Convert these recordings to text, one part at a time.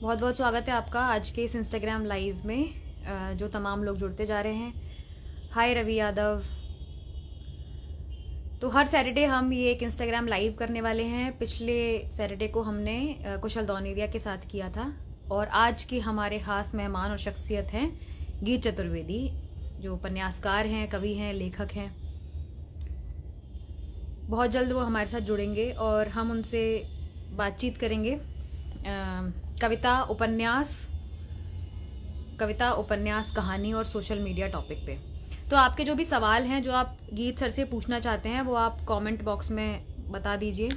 बहुत बहुत स्वागत है आपका आज के इस इंस्टाग्राम लाइव में जो तमाम लोग जुड़ते जा रहे हैं। हाय रवि यादव। तो हर सैटरडे हम ये एक इंस्टाग्राम लाइव करने वाले हैं। पिछले सैटरडे को हमने कुशल दौनेरिया के साथ किया था और आज के हमारे ख़ास मेहमान और शख्सियत हैं गीत चतुर्वेदी, जो उपन्यासकार हैं, कवि हैं, लेखक हैं। बहुत जल्द वो हमारे साथ जुड़ेंगे और हम उनसे बातचीत करेंगे कविता उपन्यास, कहानी और सोशल मीडिया टॉपिक पे। तो आपके जो भी सवाल हैं जो आप गीत सर से पूछना चाहते हैं वो आप कमेंट बॉक्स में बता दीजिए।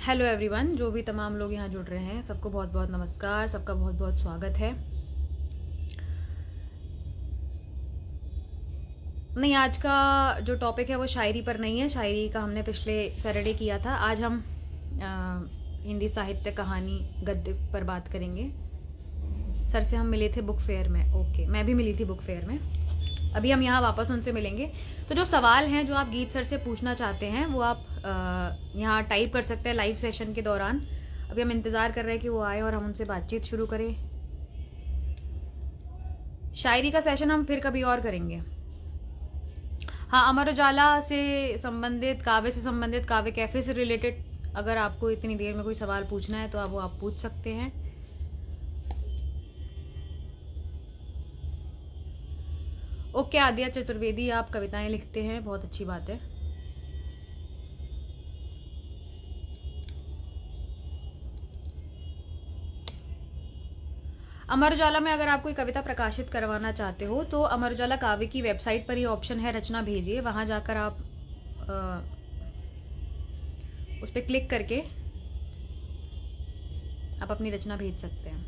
हेलो एवरीवन, जो भी तमाम लोग यहाँ जुड़ रहे हैं सबको बहुत बहुत नमस्कार, सबका बहुत बहुत स्वागत है। नहीं, आज का जो टॉपिक है वो शायरी पर नहीं है। शायरी का हमने पिछले सैटरडे किया था। आज हम हिंदी साहित्य, कहानी, गद्य पर बात करेंगे। सर से हम मिले थे बुक फेयर में। ओके, मैं भी मिली थी बुक फेयर में। अभी हम यहाँ वापस उनसे मिलेंगे। तो जो सवाल हैं जो आप गीत सर से पूछना चाहते हैं वो आप यहाँ टाइप कर सकते हैं लाइव सेशन के दौरान। अभी हम इंतज़ार कर रहे हैं कि वो आए और हम उनसे बातचीत शुरू करें। शायरी का सेशन हम फिर कभी और करेंगे। हाँ, अमर उजाला से संबंधित, काव्य से संबंधित, काव्य कैफे से रिलेटेड अगर आपको इतनी देर में कोई सवाल पूछना है तो आप पूछ सकते हैं। ओके आद्या चतुर्वेदी, आप कविताएं लिखते हैं, बहुत अच्छी बात है। अमर उजाला में अगर आप कोई कविता प्रकाशित करवाना चाहते हो तो अमर उजाला काव्य की वेबसाइट पर ही ऑप्शन है रचना भेजिए। वहां जाकर आप उस पर क्लिक करके आप अपनी रचना भेज सकते हैं।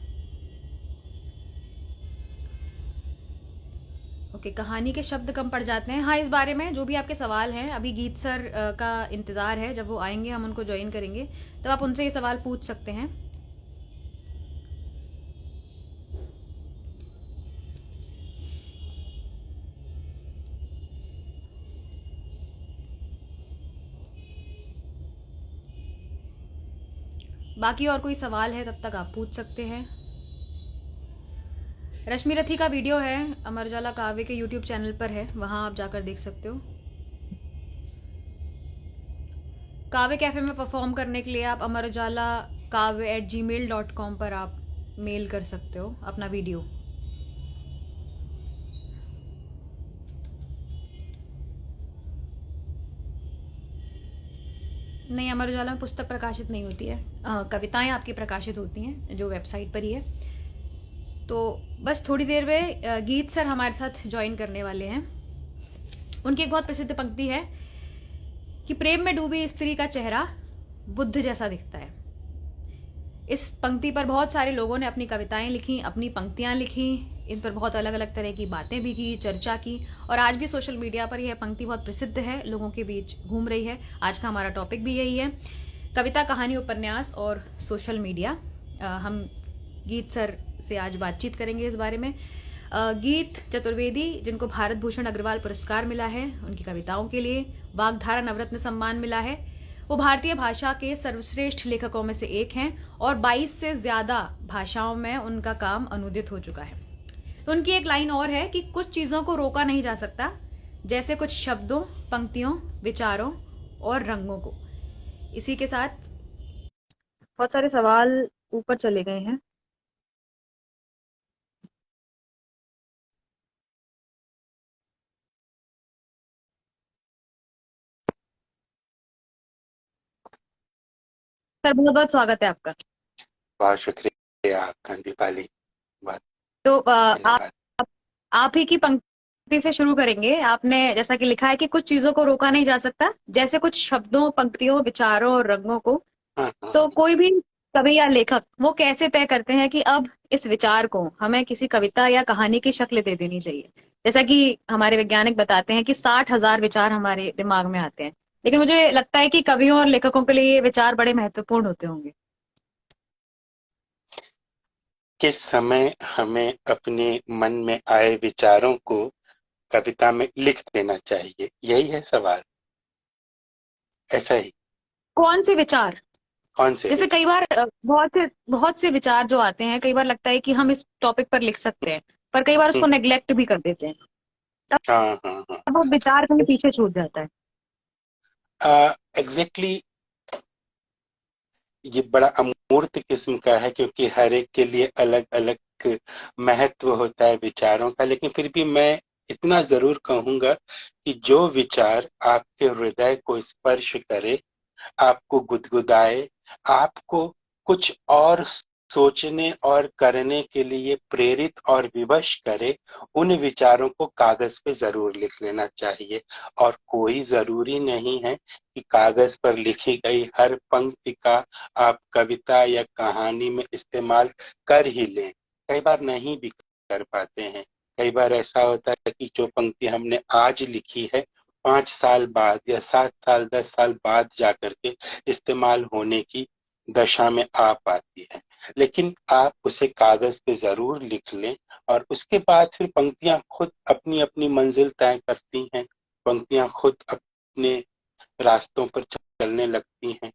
ओके, कहानी के शब्द कम पड़ जाते हैं। हाँ, इस बारे में जो भी आपके सवाल हैं, अभी गीत सर का इंतज़ार है। जब वो आएंगे हम उनको ज्वाइन करेंगे, तब आप उनसे ये सवाल पूछ सकते हैं। बाकी और कोई सवाल है तब तक आप पूछ सकते हैं। रश्मि रथी का वीडियो है अमर उजाला काव्य के यूट्यूब चैनल पर है, वहां आप जाकर देख सकते हो। काव्य कैफे में परफॉर्म करने के लिए आप अमर उजाला काव्य@gmail.com पर आप मेल कर सकते हो अपना वीडियो। नहीं, अमर उजाला में पुस्तक प्रकाशित नहीं होती है, कविताएं आपकी प्रकाशित होती हैं जो वेबसाइट पर ही है। तो बस थोड़ी देर में गीत सर हमारे साथ ज्वाइन करने वाले हैं। उनकी एक बहुत प्रसिद्ध पंक्ति है कि प्रेम में डूबी स्त्री का चेहरा बुद्ध जैसा दिखता है। इस पंक्ति पर बहुत सारे लोगों ने अपनी कविताएं लिखी, अपनी पंक्तियां लिखी, इन पर बहुत अलग अलग तरह की बातें भी की, चर्चा की, और आज भी सोशल मीडिया पर यह पंक्ति बहुत प्रसिद्ध है, लोगों के बीच घूम रही है। आज का हमारा टॉपिक भी यही है, कविता, कहानी, उपन्यास और सोशल मीडिया। हम गीत सर से आज बातचीत करेंगे इस बारे में। गीत चतुर्वेदी, जिनको भारत भूषण अग्रवाल पुरस्कार मिला है उनकी कविताओं के लिए, वाग्धारा नवरत्न सम्मान मिला है, वो भारतीय भाषा के सर्वश्रेष्ठ लेखकों में से एक हैं और 22 से ज्यादा भाषाओं में उनका काम अनुदित हो चुका है। तो उनकी एक लाइन और है कि कुछ चीजों को रोका नहीं जा सकता, जैसे कुछ शब्दों, पंक्तियों, विचारों और रंगों को। इसी के साथ बहुत सारे सवाल ऊपर चले गए हैं। सर, बहुत बहुत स्वागत है आपका। बहुत शुक्रिया आपका दीपाली। बहुत तो धन्यवाद। आप ही की पंक्ति से शुरू करेंगे। आपने जैसा कि लिखा है कि कुछ चीजों को रोका नहीं जा सकता, जैसे कुछ शब्दों, पंक्तियों, विचारों और रंगों को। हाँ हाँ। तो कोई भी कवि या लेखक वो कैसे तय करते हैं कि अब इस विचार को हमें किसी कविता या कहानी की शक्ल दे देनी चाहिए? जैसा कि हमारे वैज्ञानिक बताते हैं कि 60,000 विचार हमारे दिमाग में आते हैं, लेकिन मुझे लगता है कि कवियों और लेखकों के लिए ये विचार बड़े महत्वपूर्ण होते होंगे। किस समय हमें अपने मन में आए विचारों को कविता में लिख देना चाहिए, यही है सवाल। ऐसा ही। कौन से विचार? कौन से जैसे कई विचार? बार बहुत से विचार जो आते हैं, कई बार लगता है कि हम इस टॉपिक पर लिख सकते हैं, पर कई बार उसको हम्म, नेग्लेक्ट भी कर देते हैं। हाँ हाँ हाँ। तब वो विचार कहीं पीछे छूट जाता है। एग्जैक्टली। ये बड़ा अमूर्त किस्म का है, क्योंकि हर एक के लिए अलग अलग महत्व होता है विचारों का। लेकिन फिर भी मैं इतना जरूर कहूंगा कि जो विचार आपके हृदय को स्पर्श करे, आपको गुदगुदाए, आपको कुछ और सोचने और करने के लिए प्रेरित और विवश करे, उन विचारों को कागज पे जरूर लिख लेना चाहिए। और कोई जरूरी नहीं है कि कागज पर लिखी गई हर पंक्ति का आप कविता या कहानी में इस्तेमाल कर ही लें। कई बार नहीं भी कर पाते हैं। कई बार ऐसा होता है कि जो पंक्ति हमने आज लिखी है, 5 साल बाद या 7 साल 10 साल बाद जाकर के इस्तेमाल होने की दशा में आ पाती है। लेकिन आप उसे कागज पे जरूर लिख लें, और उसके बाद फिर पंक्तियां खुद अपनी अपनी मंजिल तय करती हैं। पंक्तियां खुद अपने रास्तों पर चलने लगती हैं।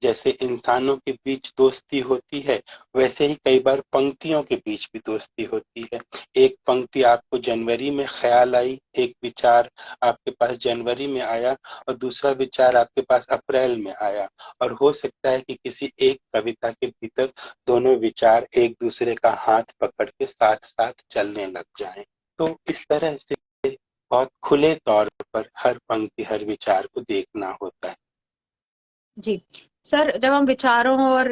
जैसे इंसानों के बीच दोस्ती होती है, वैसे ही कई बार पंक्तियों के बीच भी दोस्ती होती है। एक पंक्ति आपको जनवरी में ख्याल आई, एक विचार आपके पास जनवरी में आया, और दूसरा विचार आपके पास अप्रैल में आया। और हो सकता है कि किसी एक कविता के भीतर दोनों विचार एक दूसरे का हाथ पकड़ के साथ साथ चलने लग जाएं। तो इस तरह से बहुत खुले तौर पर हर पंक्ति, हर विचार को देखना होता है। जी सर, जब हम विचारों और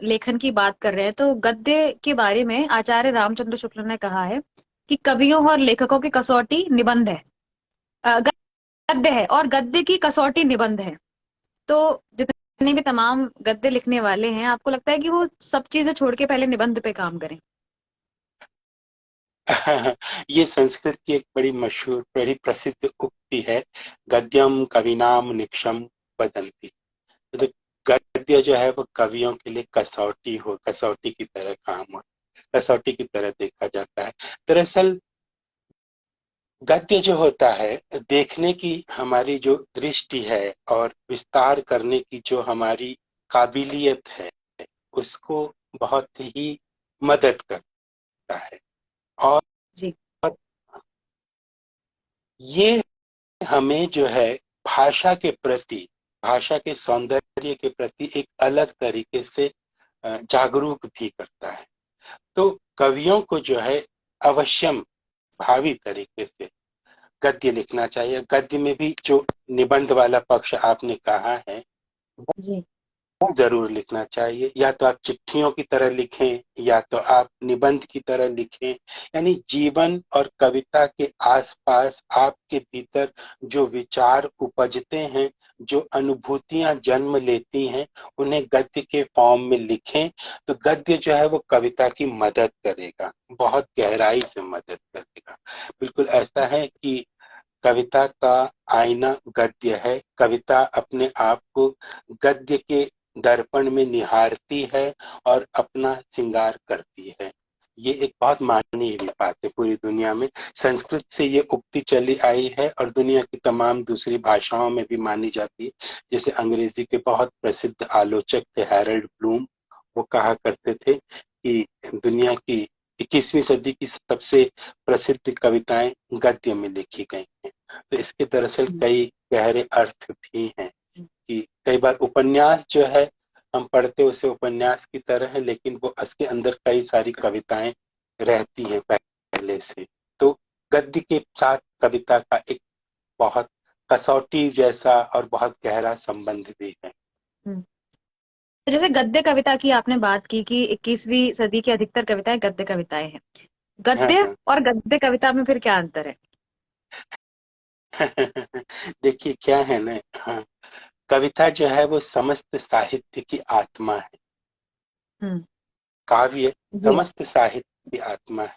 लेखन की बात कर रहे हैं, तो गद्य के बारे में आचार्य रामचंद्र शुक्ल ने कहा है कि कवियों और लेखकों की कसौटी निबंध है। गद्य है और गद्य की कसौटी निबंध है। तो जितने भी तमाम गद्य लिखने वाले हैं, आपको लगता है कि वो सब चीजें छोड़ के पहले निबंध पे काम करें? ये संस्कृत की एक बड़ी मशहूर, बड़ी प्रसिद्ध उक्ति है, गद्यम कविनाम निक्षम वदंती। तो गद्य जो है वो कवियों के लिए कसौटी की तरह काम हो, कसौटी की तरह देखा जाता है। दरअसल गद्य जो होता है, देखने की हमारी जो दृष्टि है और विस्तार करने की जो हमारी काबिलियत है, उसको बहुत ही मदद करता है। और जी। ये हमें जो है भाषा के प्रति, भाषा के सौंदर्य के प्रति एक अलग तरीके से जागरूक भी करता है। तो कवियों को जो है अवश्यम भावी तरीके से गद्य लिखना चाहिए। गद्य में भी जो निबंध वाला पक्ष आपने कहा है, जी। वो जरूर लिखना चाहिए। या तो आप चिट्ठियों की तरह लिखें, या तो आप निबंध की तरह लिखें। यानी जीवन और कविता के आसपास आपके भीतर जो विचार उपजते हैं, जो अनुभूतियां जन्म लेती हैं, उन्हें गद्य के फॉर्म में लिखें। तो गद्य जो है वो कविता की मदद करेगा, बहुत गहराई से मदद करेगा। बिल्कुल ऐसा है कि कविता का आईना गद्य है। कविता अपने आप को गद्य के दर्पण में निहारती है और अपना श्रृंगार करती है। ये एक बहुत माननीय भी बात है पूरी दुनिया में। संस्कृत से ये उक्ति चली आई है और दुनिया की तमाम दूसरी भाषाओं में भी मानी जाती है। जैसे अंग्रेजी के बहुत प्रसिद्ध आलोचक थे हैरोल्ड ब्लूम, वो कहा करते थे कि दुनिया की 21वीं सदी की सबसे प्रसिद्ध कविताएं गद्य में लिखी गई हैं। तो इसके दरअसल कई गहरे अर्थ भी हैं कि कई बार उपन्यास जो है, हम पढ़ते उसे उपन्यास की तरह है, लेकिन वो उसके अंदर कई सारी कविताएं रहती हैं पहले से। तो गद्य के साथ कविता का एक बहुत कसौटी जैसा और बहुत गहरा संबंध भी है। हम्म। तो जैसे गद्य कविता की आपने बात की कि 21वीं सदी की अधिकतर कविताएं गद्य कविताएं हैं। हाँ गद्य हाँ। और गद्य कविता में फिर क्या अंतर है? देखिए क्या है ना, हाँ, कविता जो है वो समस्त साहित्य की आत्मा है। हम्म। काव्य जी। समस्त साहित्य की आत्मा है।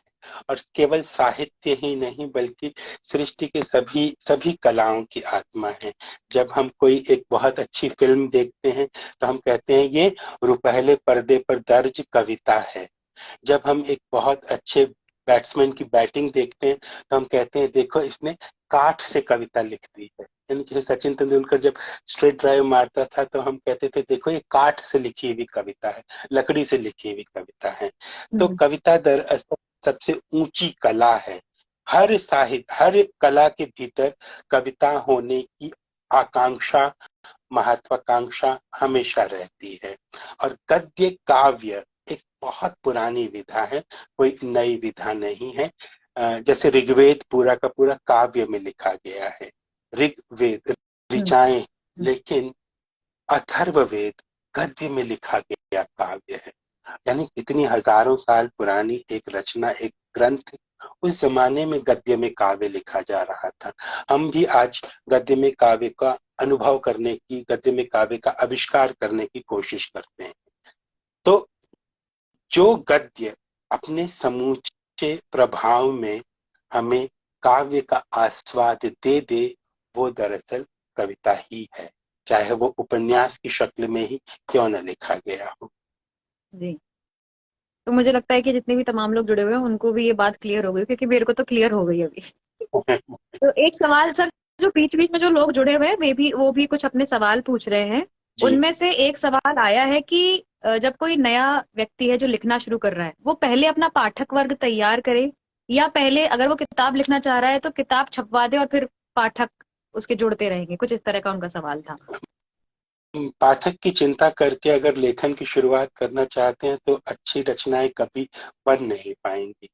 और केवल साहित्य ही नहीं, बल्कि सृष्टि के सभी सभी कलाओं की आत्मा है। जब हम कोई एक बहुत अच्छी फिल्म देखते हैं, तो हम कहते हैं ये रुपहले पर्दे पर दर्ज कविता है। जब हम एक बहुत अच्छे बैट्समैन की बैटिंग देखते हैं तो हम कहते हैं देखो इसने काठ से कविता लिख दी है। यानी जैसे सचिन तेंदुलकर जब स्ट्रेट ड्राइव मारता था तो हम कहते थे देखो ये काठ से लिखी हुई कविता है, लकड़ी से लिखी हुई कविता है। तो हम्म। कविता दरअसल सबसे ऊंची कला है। हर साहित्य, हर कला के भीतर कविता होने की आकांक्षा, महत्वाकांक्षा हमेशा रहती है। और गद्य काव्य एक बहुत पुरानी विधा है, कोई नई विधा नहीं है। जैसे ऋग्वेद पूरा का पूरा काव्य में लिखा गया है, ऋग्वेद हम्म। ऋचाएं, लेकिन अथर्ववेद गद्य में लिखा गया काव्य है। यानी कितनी हजारों साल पुरानी एक रचना, एक ग्रंथ, उस जमाने में गद्य में काव्य लिखा जा रहा था। हम भी आज गद्य में काव्य का अनुभव करने की, गद्य में काव्य का आविष्कार करने की कोशिश करते हैं। तो जो गद्य अपने समूचे प्रभाव में हमें काव्य का आस्वाद दे दे, वो दरअसल कविता ही है, चाहे वो उपन्यास की शक्ल में ही क्यों न लिखा गया हो। जी। तो मुझे लगता है कि जितने भी तमाम लोग जुड़े हुए हैं उनको भी ये बात क्लियर हो गई, क्योंकि मेरे को तो क्लियर हो गई अभी। तो एक सवाल सर, जो बीच बीच में जो लोग जुड़े हुए हैं वे भी, वो भी कुछ अपने सवाल पूछ रहे हैं। जी। उनमें से एक सवाल आया है कि जब कोई नया व्यक्ति है जो लिखना शुरू कर रहा है, वो पहले अपना पाठक वर्ग तैयार करे, या पहले अगर वो किताब लिखना चाह रहा है तो किताब छपवा दे और फिर पाठक उसके जुड़ते रहेंगे? कुछ इस तरह का उनका सवाल था। पाठक की चिंता करके अगर लेखन की शुरुआत करना चाहते हैं तो अच्छी रचनाएं कभी बन नहीं पाएंगी।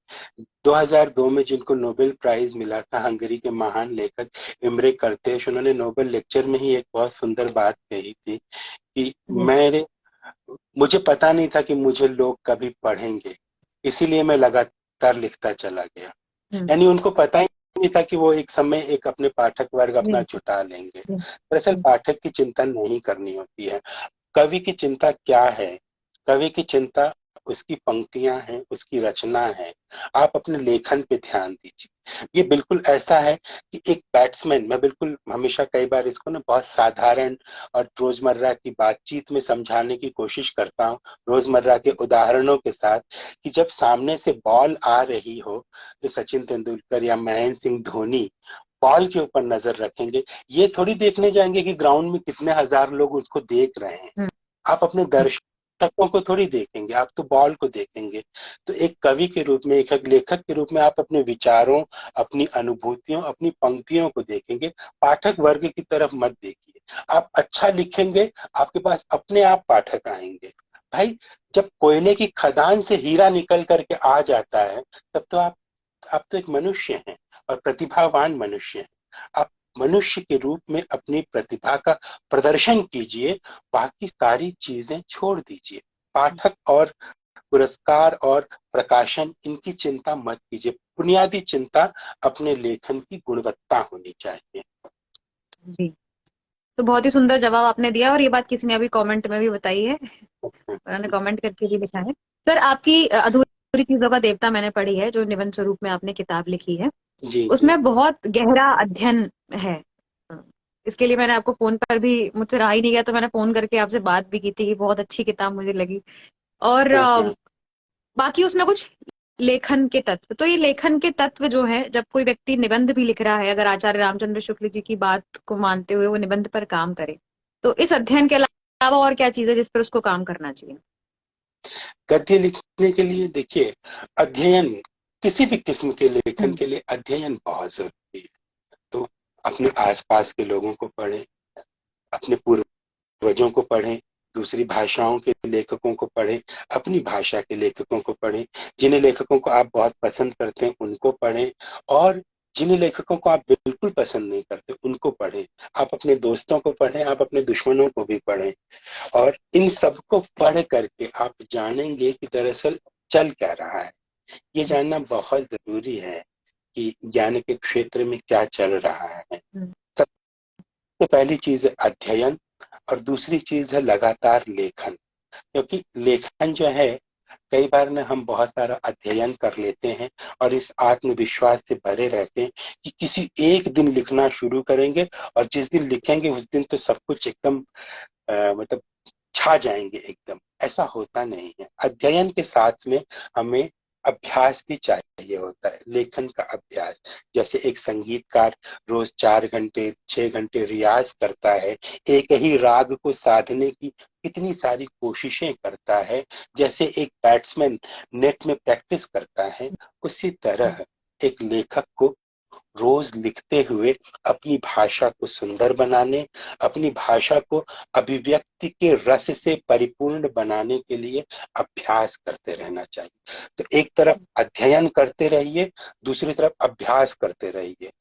2002 में जिनको नोबेल प्राइज मिला था, हंगरी के महान लेखक इम्रे कर्तेश, उन्होंने नोबेल लेक्चर में ही एक बहुत सुंदर बात कही थी कि जी। मुझे पता नहीं था कि मुझे लोग कभी पढ़ेंगे, इसीलिए मैं लगातार लिखता चला गया। हम्म। यानी उनको पता ही नहीं था कि वो एक समय एक अपने पाठक वर्ग अपना जी। जुटा लेंगे। जी। दरअसल पाठक की चिंता नहीं करनी होती है। कवि की चिंता क्या है? कवि की चिंता उसकी पंक्तियां हैं, उसकी रचना है। आप अपने लेखन पे ध्यान दीजिए। ये बिल्कुल ऐसा है कि एक बैट्समैन, मैं बिल्कुल हमेशा कई बार इसको ना बहुत साधारण और रोजमर्रा की बातचीत में समझाने की कोशिश करता हूँ, रोजमर्रा के उदाहरणों के साथ, कि जब सामने से बॉल आ रही हो तो सचिन तेंदुलकर या महेंद्र सिंह धोनी बॉल के ऊपर नजर रखेंगे, ये थोड़ी देखने जाएंगे कि ग्राउंड में कितने हजार लोग उसको देख रहे हैं। हम्म। आप अपने दर्शकों को थोड़ी देखेंगे, आप तो बॉल को देखेंगे। तो एक कवि के रूप में, एक लेखक के रूप में आप अपने विचारों, अपनी अनुभूतियों, अपनी पंक्तियों को देखेंगे। पाठक वर्ग की तरफ मत देखिए। आप अच्छा लिखेंगे, आपके पास अपने आप पाठक आएंगे। भाई, जब कोयले की खदान से हीरा निकल करके आ जाता है, तब तो आप तो एक मनुष्य हैं, और प्रतिभावान मनुष्य हैं। आप मनुष्य के रूप में अपनी प्रतिभा का प्रदर्शन कीजिए, बाकी सारी चीजें छोड़ दीजिए। पाठक और पुरस्कार और प्रकाशन, इनकी चिंता मत कीजिए। बुनियादी चिंता अपने लेखन की गुणवत्ता होनी चाहिए। जी। तो बहुत ही सुंदर जवाब आपने दिया, और ये बात किसी ने अभी कमेंट में भी बताई है, उन्होंने कमेंट करके भी लिखा है। सर, आपकी अधूरी चीजों का देवता मैंने पढ़ी है, जो निबंध स्वरूप में आपने किताब लिखी है, जी जी। उसमें बहुत गहरा अध्ययन है। इसके लिए मैंने आपको फोन पर भी, मुझसे रहा ही नहीं गया तो मैंने फोन करके आपसे बात भी की थी कि बहुत अच्छी किताब मुझे लगी। और हम्म। बाकी उसमें कुछ लेखन के तत्व, तो ये लेखन के तत्व जो है, जब कोई व्यक्ति निबंध भी लिख रहा है, अगर आचार्य रामचंद्र शुक्ल जी की बात को मानते हुए वो निबंध पर काम करे, तो इस अध्ययन के अलावा और क्या चीज है जिस पर उसको काम करना चाहिए? गद्य लिखने के लिए देखिए, अध्ययन, किसी भी किस्म के लेखन हम्म। के लिए अध्ययन बहुत जरूरी है। तो अपने आसपास के लोगों को पढ़ें, अपने पूर्वजों को पढ़ें, दूसरी भाषाओं के लेखकों को पढ़ें, अपनी भाषा के लेखकों को पढ़ें, जिन लेखकों को आप बहुत पसंद करते हैं उनको पढ़ें, और जिन लेखकों को आप बिल्कुल पसंद नहीं करते उनको पढ़ें। आप अपने दोस्तों को पढ़ें, आप अपने दुश्मनों को भी पढ़ें, और इन सबको पढ़ करके आप जानेंगे कि दरअसल चल क्या रहा है। ये जानना बहुत जरूरी है कि ज्ञान के क्षेत्र में क्या चल रहा है। हम्म। सबसे पहली चीज है अध्ययन, और दूसरी चीज है लगातार लेखन। क्योंकि लेखन जो है, कई बार ना हम बहुत सारा अध्ययन कर लेते हैं और इस आत्मविश्वास से भरे रहते हैं कि किसी एक दिन लिखना शुरू करेंगे, और जिस दिन लिखेंगे उस दिन तो सब कुछ एकदम मतलब छा जाएंगे एकदम। ऐसा होता नहीं है। अध्ययन के साथ में हमें अभ्यास भी चाहिए होता है, लेखन का अभ्यास। जैसे एक संगीतकार रोज 4 घंटे 6 घंटे रियाज करता है, एक ही राग को साधने की कितनी सारी कोशिशें करता है, जैसे एक बैट्समैन नेट में प्रैक्टिस करता है, उसी तरह एक लेखक को रोज लिखते हुए अपनी भाषा को सुंदर बनाने, अपनी भाषा को अभिव्यक्ति के रस से परिपूर्ण बनाने के लिए अभ्यास करते रहना चाहिए। तो एक तरफ अध्ययन करते रहिए, दूसरी तरफ अभ्यास करते रहिए।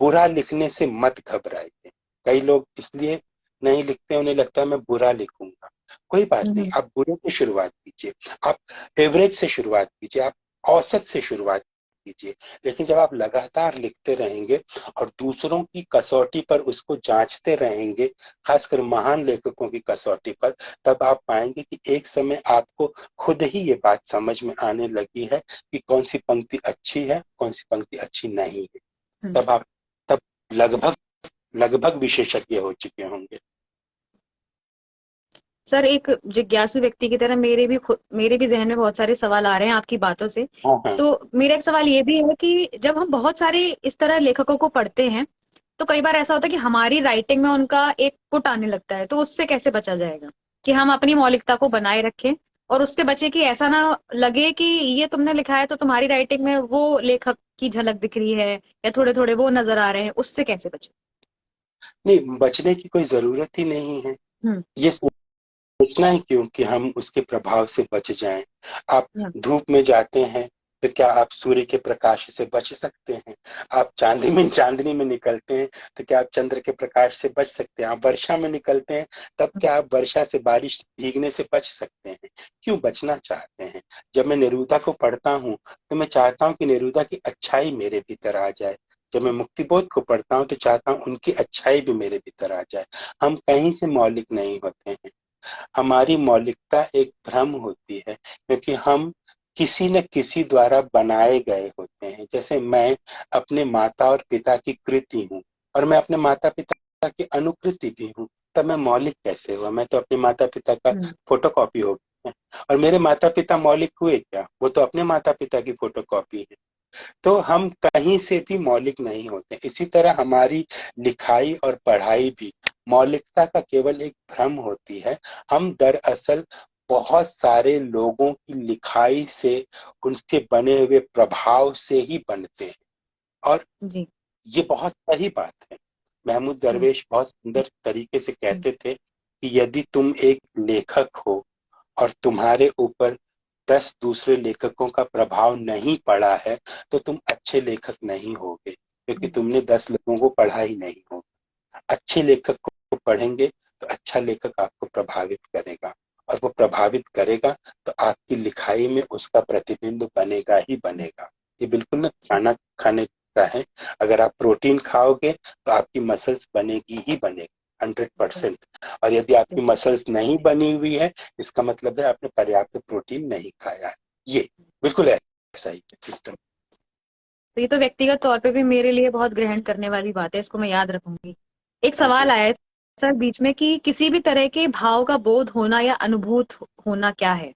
बुरा लिखने से मत घबराइए। कई लोग इसलिए नहीं लिखते, उन्हें लगता है मैं बुरा लिखूंगा। कोई बात नहीं, आप बुरे से शुरुआत कीजिए, आप एवरेज से शुरुआत कीजिए, आप औसत से शुरुआत कीजिए। लेकिन जब आप लगातार लिखते रहेंगे और दूसरों की कसौटी पर उसको जांचते रहेंगे, खासकर महान लेखकों की कसौटी पर, तब आप पाएंगे कि एक समय आपको खुद ही ये बात समझ में आने लगी है कि कौन सी पंक्ति अच्छी है, कौन सी पंक्ति अच्छी नहीं है। तब लगभग लगभग विशेषज्ञ हो चुके होंगे। सर, एक जिज्ञासु व्यक्ति की तरह मेरे भी जहन में बहुत सारे सवाल आ रहे हैं आपकी बातों से। हाँ हाँ। तो मेरा एक सवाल ये भी है कि जब हम बहुत सारे इस तरह लेखकों को पढ़ते हैं तो कई बार ऐसा होता है कि हमारी राइटिंग में उनका एक पुट आने लगता है, तो उससे कैसे बचा जाएगा कि हम अपनी मौलिकता को बनाए रखें और उससे बचे कि ऐसा ना लगे कि ये तुमने लिखा है तो तुम्हारी राइटिंग में वो लेखक की झलक दिख रही है या थोड़े थोड़े वो नजर आ रहे हैं, उससे कैसे बचे? नहीं, बचने की कोई जरूरत ही नहीं है। हम्म। ये सोचना ही क्यों कि हम उसके प्रभाव से बच जाएं। आप हम्म। धूप में जाते हैं तो क्या आप सूर्य के प्रकाश से बच सकते हैं? आप चांदनी में निकलते हैं तो क्या आप चंद्र के प्रकाश से बच सकते हैं? आप वर्षा में निकलते हैं तब क्या आप वर्षा से, बारिश भीगने से बच सकते हैं? क्यों बचना चाहते हैं? जब मैं नेरुदा को पढ़ता हूँ तो मैं चाहता हूँ कि नेरुदा की अच्छाई मेरे भीतर आ जाए। जब मैं मुक्तिबोध को पढ़ता हूँ तो चाहता हूँ उनकी अच्छाई भी मेरे भीतर आ जाए। हम कहीं से मौलिक नहीं होते हैं। हमारी मौलिकता एक भ्रम होती है, क्योंकि हम किसी न किसी द्वारा बनाए गए होते हैं। जैसे मैं अपने माता और पिता की कृति हूँ और मैं अपने माता पिता की अनुकृति भी हूँ, तब मैं मौलिक कैसे हुआ? मैं तो अपने माता पिता का फोटोकॉपी हो गया। और मेरे माता पिता मौलिक हुए क्या? वो तो अपने माता पिता की फोटोकॉपी है। तो हम कहीं से भी मौलिक नहीं होते। इसी तरह हमारी लिखाई और पढ़ाई भी मौलिकता का केवल एक भ्रम होती है। हम दरअसल बहुत सारे लोगों की लिखाई से, उनके बने हुए प्रभाव से ही बनते हैं। और जी। ये बहुत सही बात है। महमूद दरवेश बहुत सुंदर तरीके से कहते थे कि यदि तुम एक लेखक हो और तुम्हारे ऊपर 10 दूसरे लेखकों का प्रभाव नहीं पड़ा है, तो तुम अच्छे लेखक नहीं होगे, क्योंकि तुमने 10 लोगों को पढ़ा ही नहीं होगा। अच्छे लेखक को पढ़ेंगे तो अच्छा लेखक आपको प्रभावित करेगा, और वो प्रभावित करेगा तो आपकी लिखाई में उसका प्रतिबिंब बनेगा ही बनेगा। ये बिल्कुल ना खाना खाने का है। अगर आप प्रोटीन खाओगे तो आपकी मसल्स बनेगी ही बनेगी 100%। और यदि आपकी मसल्स नहीं बनी हुई है, इसका मतलब है आपने पर्याप्त प्रोटीन नहीं खाया है। ये बिल्कुल ऐसा ही है सिस्टम। तो ये तो व्यक्तिगत तौर पे भी मेरे लिए बहुत ग्रहण करने वाली बात है, इसको मैं याद रखूंगी। एक हाँ सवाल हाँ। आया है सर बीच में कि किसी भी तरह के भाव का बोध होना या अनुभूत होना क्या है?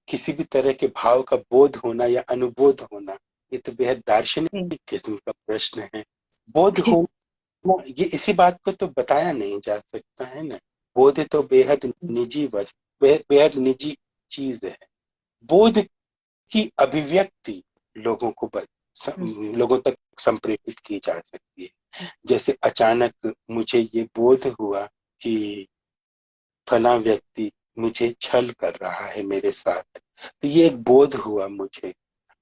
किसी भी तरह के भाव का बोध होना या अनुबोध होना, ये तो बेहद दार्शनिक किस्म का प्रश्न है। बोध हो, ये इसी बात को तो बताया नहीं जा सकता है ना। बोध तो बेहद निजी वस्तु, बेहद निजी चीज है। बोध की अभिव्यक्ति लोगों को लोगों तक संप्रेषित की जा सकती है। जैसे अचानक मुझे ये बोध हुआ कि फला व्यक्ति मुझे छल कर रहा है मेरे साथ, तो ये एक बोध हुआ मुझे।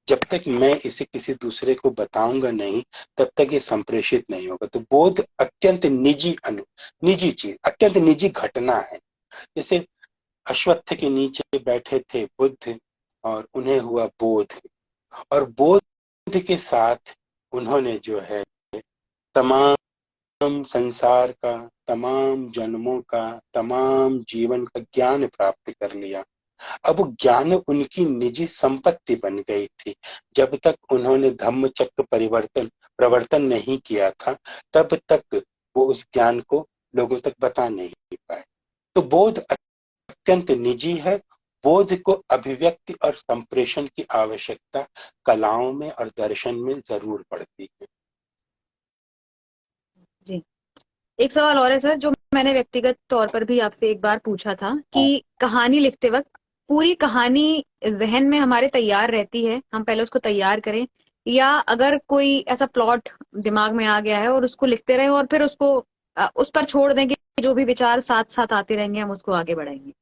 जब तक मैं इसे किसी दूसरे को बताऊंगा नहीं, तब तक ये संप्रेषित नहीं होगा। तो बोध अत्यंत निजी चीज, अत्यंत निजी घटना है। जैसे अश्वत्थ के नीचे बैठे थे बुद्ध और उन्हें हुआ बोध, और बोध के साथ उन्होंने जो है तमाम संसार का, तमाम जन्मों का, तमाम जीवन का ज्ञान प्राप्त कर लिया। अब वो ज्ञान उनकी निजी संपत्ति बन गई थी। जब तक उन्होंने धम्म चक्र प्रवर्तन नहीं किया था, तब तक वो उस ज्ञान को लोगों तक बता नहीं पाए। तो बोध अत्यंत निजी है बोध को अभिव्यक्ति और संप्रेषण की आवश्यकता कलाओं में और दर्शन में जरूर पड़ती है। जी। एक सवाल और है सर, जो मैंने व्यक्तिगत तौर पर भी आपसे एक बार पूछा था हाँ, कि कहानी लिखते वक्त पूरी कहानी जहन में हमारे तैयार रहती है, हम पहले उसको तैयार करें, या अगर कोई ऐसा प्लॉट दिमाग में आ गया है और उसको लिखते रहें और फिर उसको उस पर छोड़ दें कि जो भी विचार साथ साथ आते रहेंगे हम उसको आगे बढ़ाएंगे?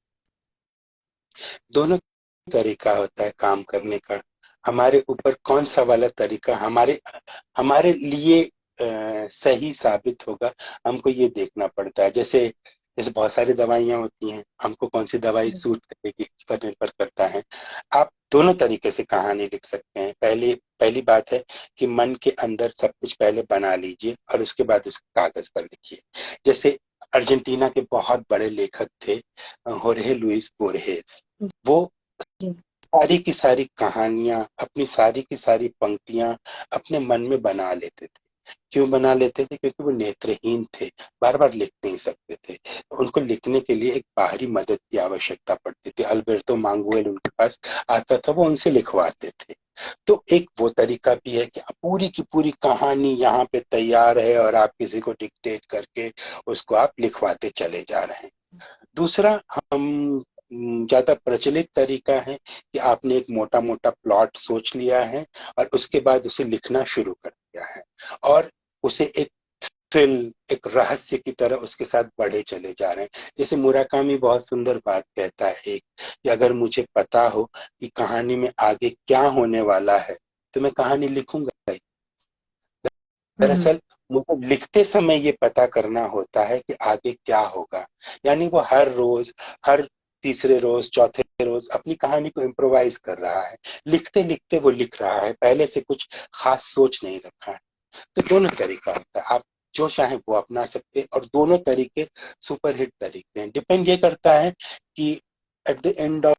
दोनों तरीका होता है काम करने का। हमारे ऊपर कौन सा वाला तरीका हमारे हमारे लिए सही साबित होगा, हमको ये देखना पड़ता है। जैसे जैसे बहुत सारी दवाइयां होती हैं, हमको कौन सी दवाई सूट करेगी इस पर निर्भर करता है। आप दोनों तरीके से कहानी लिख सकते हैं। पहली पहली बात है कि मन के अंदर सब कुछ पहले बना लीजिए और उसके बाद उसको कागज पर लिखिए। जैसे अर्जेंटीना के बहुत बड़े लेखक थे होर्हे लुइस बोर्हेस। वो जी। सारी की सारी कहानियां, अपनी सारी की सारी पंक्तियां अपने मन में बना लेते थे। क्यों बना लेते थे? क्योंकि वो नेत्रहीन थे, बार बार लिख नहीं सकते थे। उनको लिखने के लिए एक बाहरी मदद की आवश्यकता पड़ती थी। अल्बर्टो मांगुएल उनके पास आता था, वो उनसे लिखवाते थे। तो एक वो तरीका भी है कि पूरी की पूरी कहानी यहाँ पे तैयार है और आप किसी को डिक्टेट करके उसको आप लिखवाते चले जा रहे हैं। दूसरा, हम ज्यादा प्रचलित तरीका है कि आपने एक मोटा मोटा प्लॉट सोच लिया है और उसके बाद उसे लिखना शुरू कर दिया है और उसे एक थ्रिल, एक रहस्य की तरह उसके साथ बढ़े चले जा रहे हैं। जैसे मुराकामी बहुत सुंदर बात कहता है एक, कि अगर मुझे पता हो कि कहानी में आगे क्या होने वाला है तो मैं कहानी लिखूंगा ही। हम्म। दरअसल मुझे लिखते समय ये पता करना होता है कि आगे क्या होगा। यानी वो हर रोज, हर तीसरे रोज, चौथे रोज अपनी कहानी को इम्प्रोवाइज कर रहा है। लिखते लिखते वो लिख रहा है, पहले से कुछ खास सोच नहीं रखा है। तो दोनों तरीका होता है, आप जो चाहे वो अपना सकते हैं और दोनों तरीके सुपरहिट तरीके हैं। डिपेंड ये करता है कि at the end of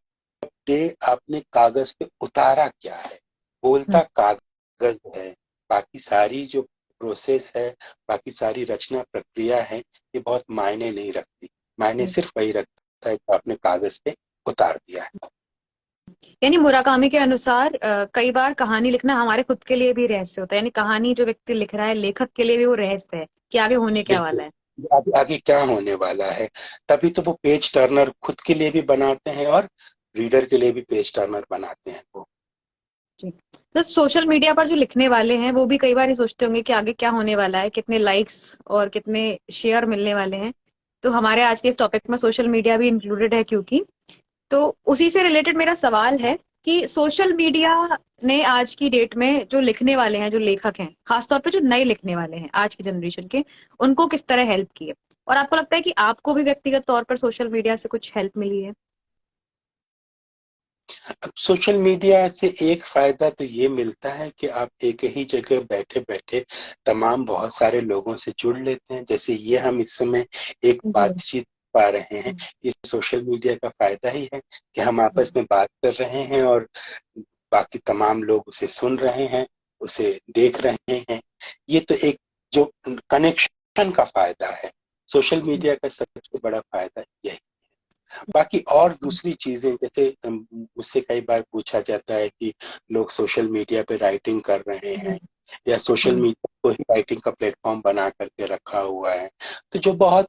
day आपने कागज पे उतारा क्या है। बोलता हम्म। कागज है, बाकी सारी जो प्रोसेस है, बाकी सारी रचना प्रक्रिया है, ये बहुत मायने नहीं रखती। मायने हम्म। सिर्फ वही रखता है जो आपने कागज पे उतार दिया है। यानी मुराकामी के अनुसार कई बार कहानी लिखना हमारे खुद के लिए भी रहस्य होता है, यानी कहानी जो व्यक्ति लिख रहा है, लेखक के लिए भी वो रहस्य है कि आगे होने क्या वाला बिल्कुल, है। आगे आगे क्या होने वाला है। तभी तो वो पेज टर्नर खुद के लिए भी बनाते हैं और रीडर के लिए भी पेज टर्नर बनाते हैं वो। जी। तो सोशल मीडिया पर जो लिखने वाले हैं वो भी कई बार ये सोचते होंगे कि आगे क्या होने वाला है, कितने लाइक्स और कितने शेयर मिलने वाले हैं। तो हमारे आज के इस टॉपिक में सोशल मीडिया भी इंक्लूडेड है, क्योंकि तो उसी से रिलेटेड मेरा सवाल है कि सोशल मीडिया ने आज की डेट में जो लिखने वाले हैं, जो लेखक हैं, खासतौर पे जो नए लिखने वाले हैं आज की जनरेशन के, उनको किस तरह हेल्प की है? और आपको लगता है कि आपको भी व्यक्तिगत तौर पर सोशल मीडिया से कुछ हेल्प मिली है? अब सोशल मीडिया से एक फायदा तो ये मिलता है कि आप एक ही जगह बैठे बैठे तमाम बहुत सारे लोगों से जुड़ लेते हैं। जैसे ये हम इस समय एक जी। बातचीत पा रहे हैं, ये सोशल मीडिया का फायदा ही है कि हम आपस में बात कर रहे हैं और बाकी तमाम लोग उसे सुन रहे हैं, उसे देख रहे हैं। ये तो एक जो कनेक्शन का फायदा है, सोशल मीडिया का सबसे बड़ा फायदा यही। बाकी और दूसरी चीजें, जैसे मुझसे कई बार पूछा जाता है कि लोग सोशल मीडिया पे राइटिंग कर रहे हैं या सोशल मीडिया को ही राइटिंग का प्लेटफॉर्म बना करके रखा हुआ है। तो जो बहुत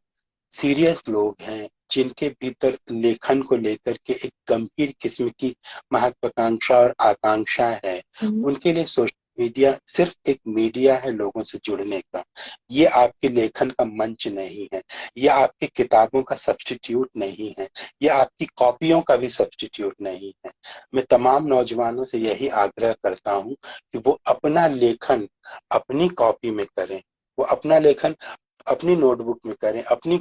सीरियस लोग हैं, जिनके भीतर लेखन को लेकर के एक गंभीर किस्म की महत्वाकांक्षा और आकांक्षा है, उनके लिए सोशल मीडिया सिर्फ एक मीडिया है लोगों से जुड़ने का। ये आपके लेखन का मंच नहीं है, ये आपकी किताबों का सब्स्टिट्यूट नहीं है, ये आपकी कॉपियों का भी सब्स्टिट्यूट नहीं है। मैं तमाम नौजवानों से यही आग्रह करता हूं कि वो अपना लेखन अपनी कॉपी में करें, वो अपना लेखन अपनी नोटबुक में करें, अपनी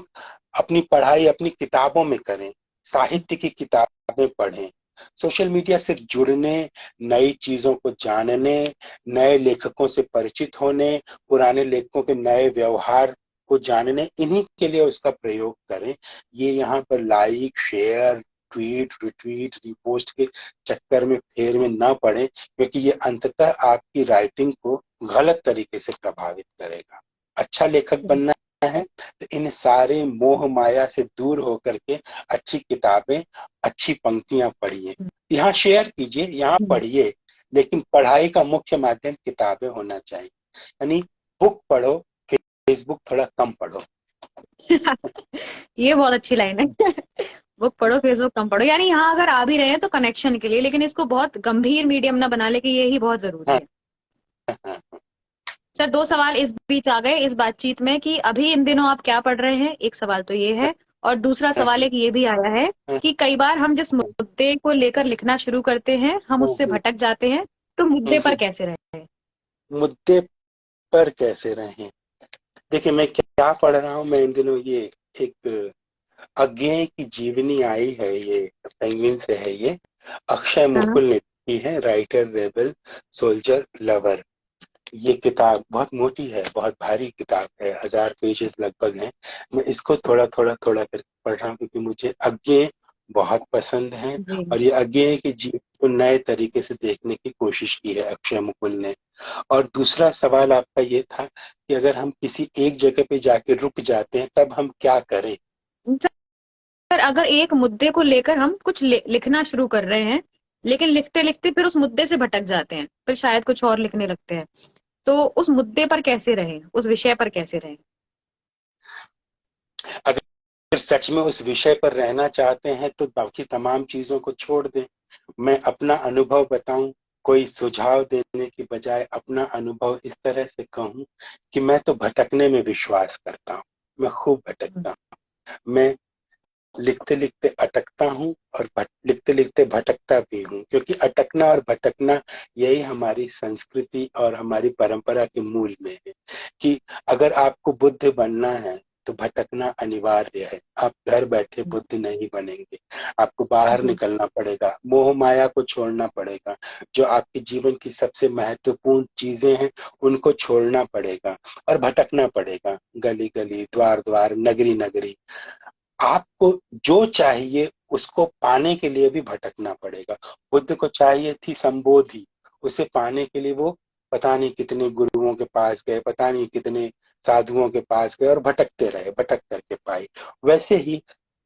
अपनी पढ़ाई अपनी किताबों में करें, साहित्य की किताबें पढ़ें। सोशल मीडिया से जुड़ने, नई चीजों को जानने, नए लेखकों से परिचित होने, पुराने लेखकों के नए व्यवहार को जानने, इन्हीं के लिए उसका प्रयोग करें। ये यहाँ पर like, share, tweet, retweet, repost के चक्कर में फेर में ना पड़े, क्योंकि ये अंततः आपकी राइटिंग को गलत तरीके से प्रभावित करेगा। अच्छा लेखक बनना है तो इन सारे मोह माया से दूर होकर के अच्छी किताबें, अच्छी पंक्तियां पढ़िए। यहाँ शेयर कीजिए, यहाँ पढ़िए, लेकिन पढ़ाई का मुख्य माध्यम किताबें होना चाहिए। यानी बुक पढ़ो, फेसबुक थोड़ा कम पढ़ो। ये बहुत अच्छी लाइन है। बुक पढ़ो फेसबुक कम पढ़ो, यानी यहाँ अगर आ भी रहे हैं तो कनेक्शन के लिए, लेकिन इसको बहुत गंभीर मीडियम ना बना ले कि ये ही बहुत जरूरी हाँ, है। हाँ, सर 2 सवाल इस बीच आ गए इस बातचीत में कि अभी इन दिनों आप क्या पढ़ रहे हैं, एक सवाल तो ये है। और दूसरा हाँ, सवाल एक ये भी आया है हाँ, कि कई बार हम जिस मुद्दे को लेकर लिखना शुरू करते हैं हम उससे भटक जाते हैं, तो मुद्दे पर कैसे रहे? मुद्दे पर कैसे रहें। देखिए मैं क्या पढ़ रहा हूँ, मैं इन दिनों ये एक अज्ञेय की जीवनी आई है, ये पेंगुइन से है, ये अक्षय हाँ। मुकुल ने लिखी है, राइटर, रेबल, सोल्जर, लवर। ये किताब बहुत मोटी है, बहुत भारी किताब है, 1000 पेजेस लगभग हैं। मैं इसको थोड़ा थोड़ा थोड़ा करके पढ़ रहा हूँ क्योंकि मुझे अज्ञेय बहुत पसंद है। जी। और ये अज्ञेय के जीवन को नए तरीके से देखने की कोशिश की है अक्षय मुकुल ने। और दूसरा सवाल आपका ये था कि अगर हम किसी एक जगह पे जाके रुक जाते हैं तब हम क्या करें। सर अगर एक मुद्दे को लेकर हम कुछ लिखना शुरू कर रहे हैं, लेकिन लिखते लिखते फिर उस मुद्दे से भटक जाते हैं, फिर शायद कुछ और लिखने लगते हैं, तो उस मुद्दे पर कैसे रहें, उस विषय पर कैसे रहें? अगर सच में उस विषय पर रहना चाहते हैं तो बाकी तमाम चीजों को छोड़ दें। मैं अपना अनुभव बताऊं, कोई सुझाव देने की बजाय अपना अनुभव इस तरह से कहूं कि मैं तो भटकने में विश्वास करता हूं। मैं खूब भटकता हूं। मैं लिखते लिखते अटकता हूँ और लिखते लिखते भटकता भी हूँ, क्योंकि अटकना और भटकना यही हमारी संस्कृति और हमारी परंपरा के मूल में है कि अगर आपको बुद्ध बनना है तो भटकना अनिवार्य है। आप घर बैठे बुद्ध नहीं बनेंगे, आपको बाहर जी। निकलना पड़ेगा, मोह माया को छोड़ना पड़ेगा, जो आपके जीवन की सबसे महत्वपूर्ण चीजें हैं उनको छोड़ना पड़ेगा और भटकना पड़ेगा, गली गली, द्वार द्वार, नगरी नगरी। आपको जो चाहिए उसको पाने के लिए भी भटकना पड़ेगा। बुद्ध को चाहिए थी संबोधि, उसे पाने के लिए वो पता नहीं कितने गुरुओं के पास गए, पता नहीं कितने साधुओं के पास गए और भटकते रहे, भटक करके पाए। वैसे ही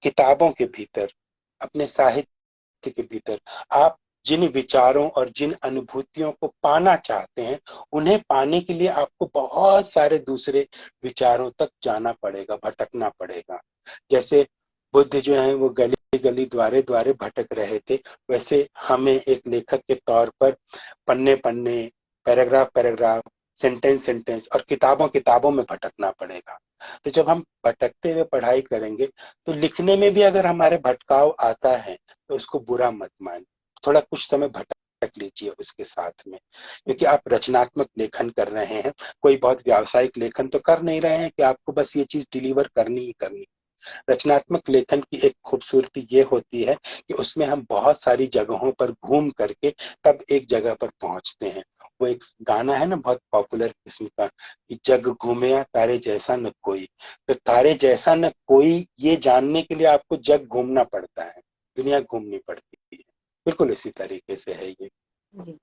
किताबों के भीतर, अपने साहित्य के भीतर आप जिन विचारों और जिन अनुभूतियों को पाना चाहते हैं उन्हें पाने के लिए आपको बहुत सारे दूसरे विचारों तक जाना पड़ेगा, भटकना पड़ेगा। जैसे बुद्ध जो है वो गली गली, द्वारे द्वारे भटक रहे थे, वैसे हमें एक लेखक के तौर पर पन्ने पन्ने, पैराग्राफ पैराग्राफ, सेंटेंस सेंटेंस और किताबों किताबों में भटकना पड़ेगा। तो जब हम भटकते हुए पढ़ाई करेंगे तो लिखने में भी अगर हमारे भटकाव आता है तो उसको बुरा मत मानिए, थोड़ा कुछ समय भटक लीजिए उसके साथ में, क्योंकि आप रचनात्मक लेखन कर रहे हैं, कोई बहुत व्यावसायिक लेखन तो कर नहीं रहे हैं कि आपको बस ये चीज डिलीवर करनी ही करनी। रचनात्मक लेखन की एक खूबसूरती ये होती है कि उसमें हम बहुत सारी जगहों पर घूम करके तब एक जगह पर पहुंचते हैं। वो एक गाना है ना बहुत पॉपुलर किस्म का कि जग घूमया तारे जैसा न कोई। तो तारे जैसा न कोई ये जानने के लिए आपको जग घूमना पड़ता है, दुनिया घूमनी पड़ती है। बिल्कुल इसी तरीके से है ये। जी।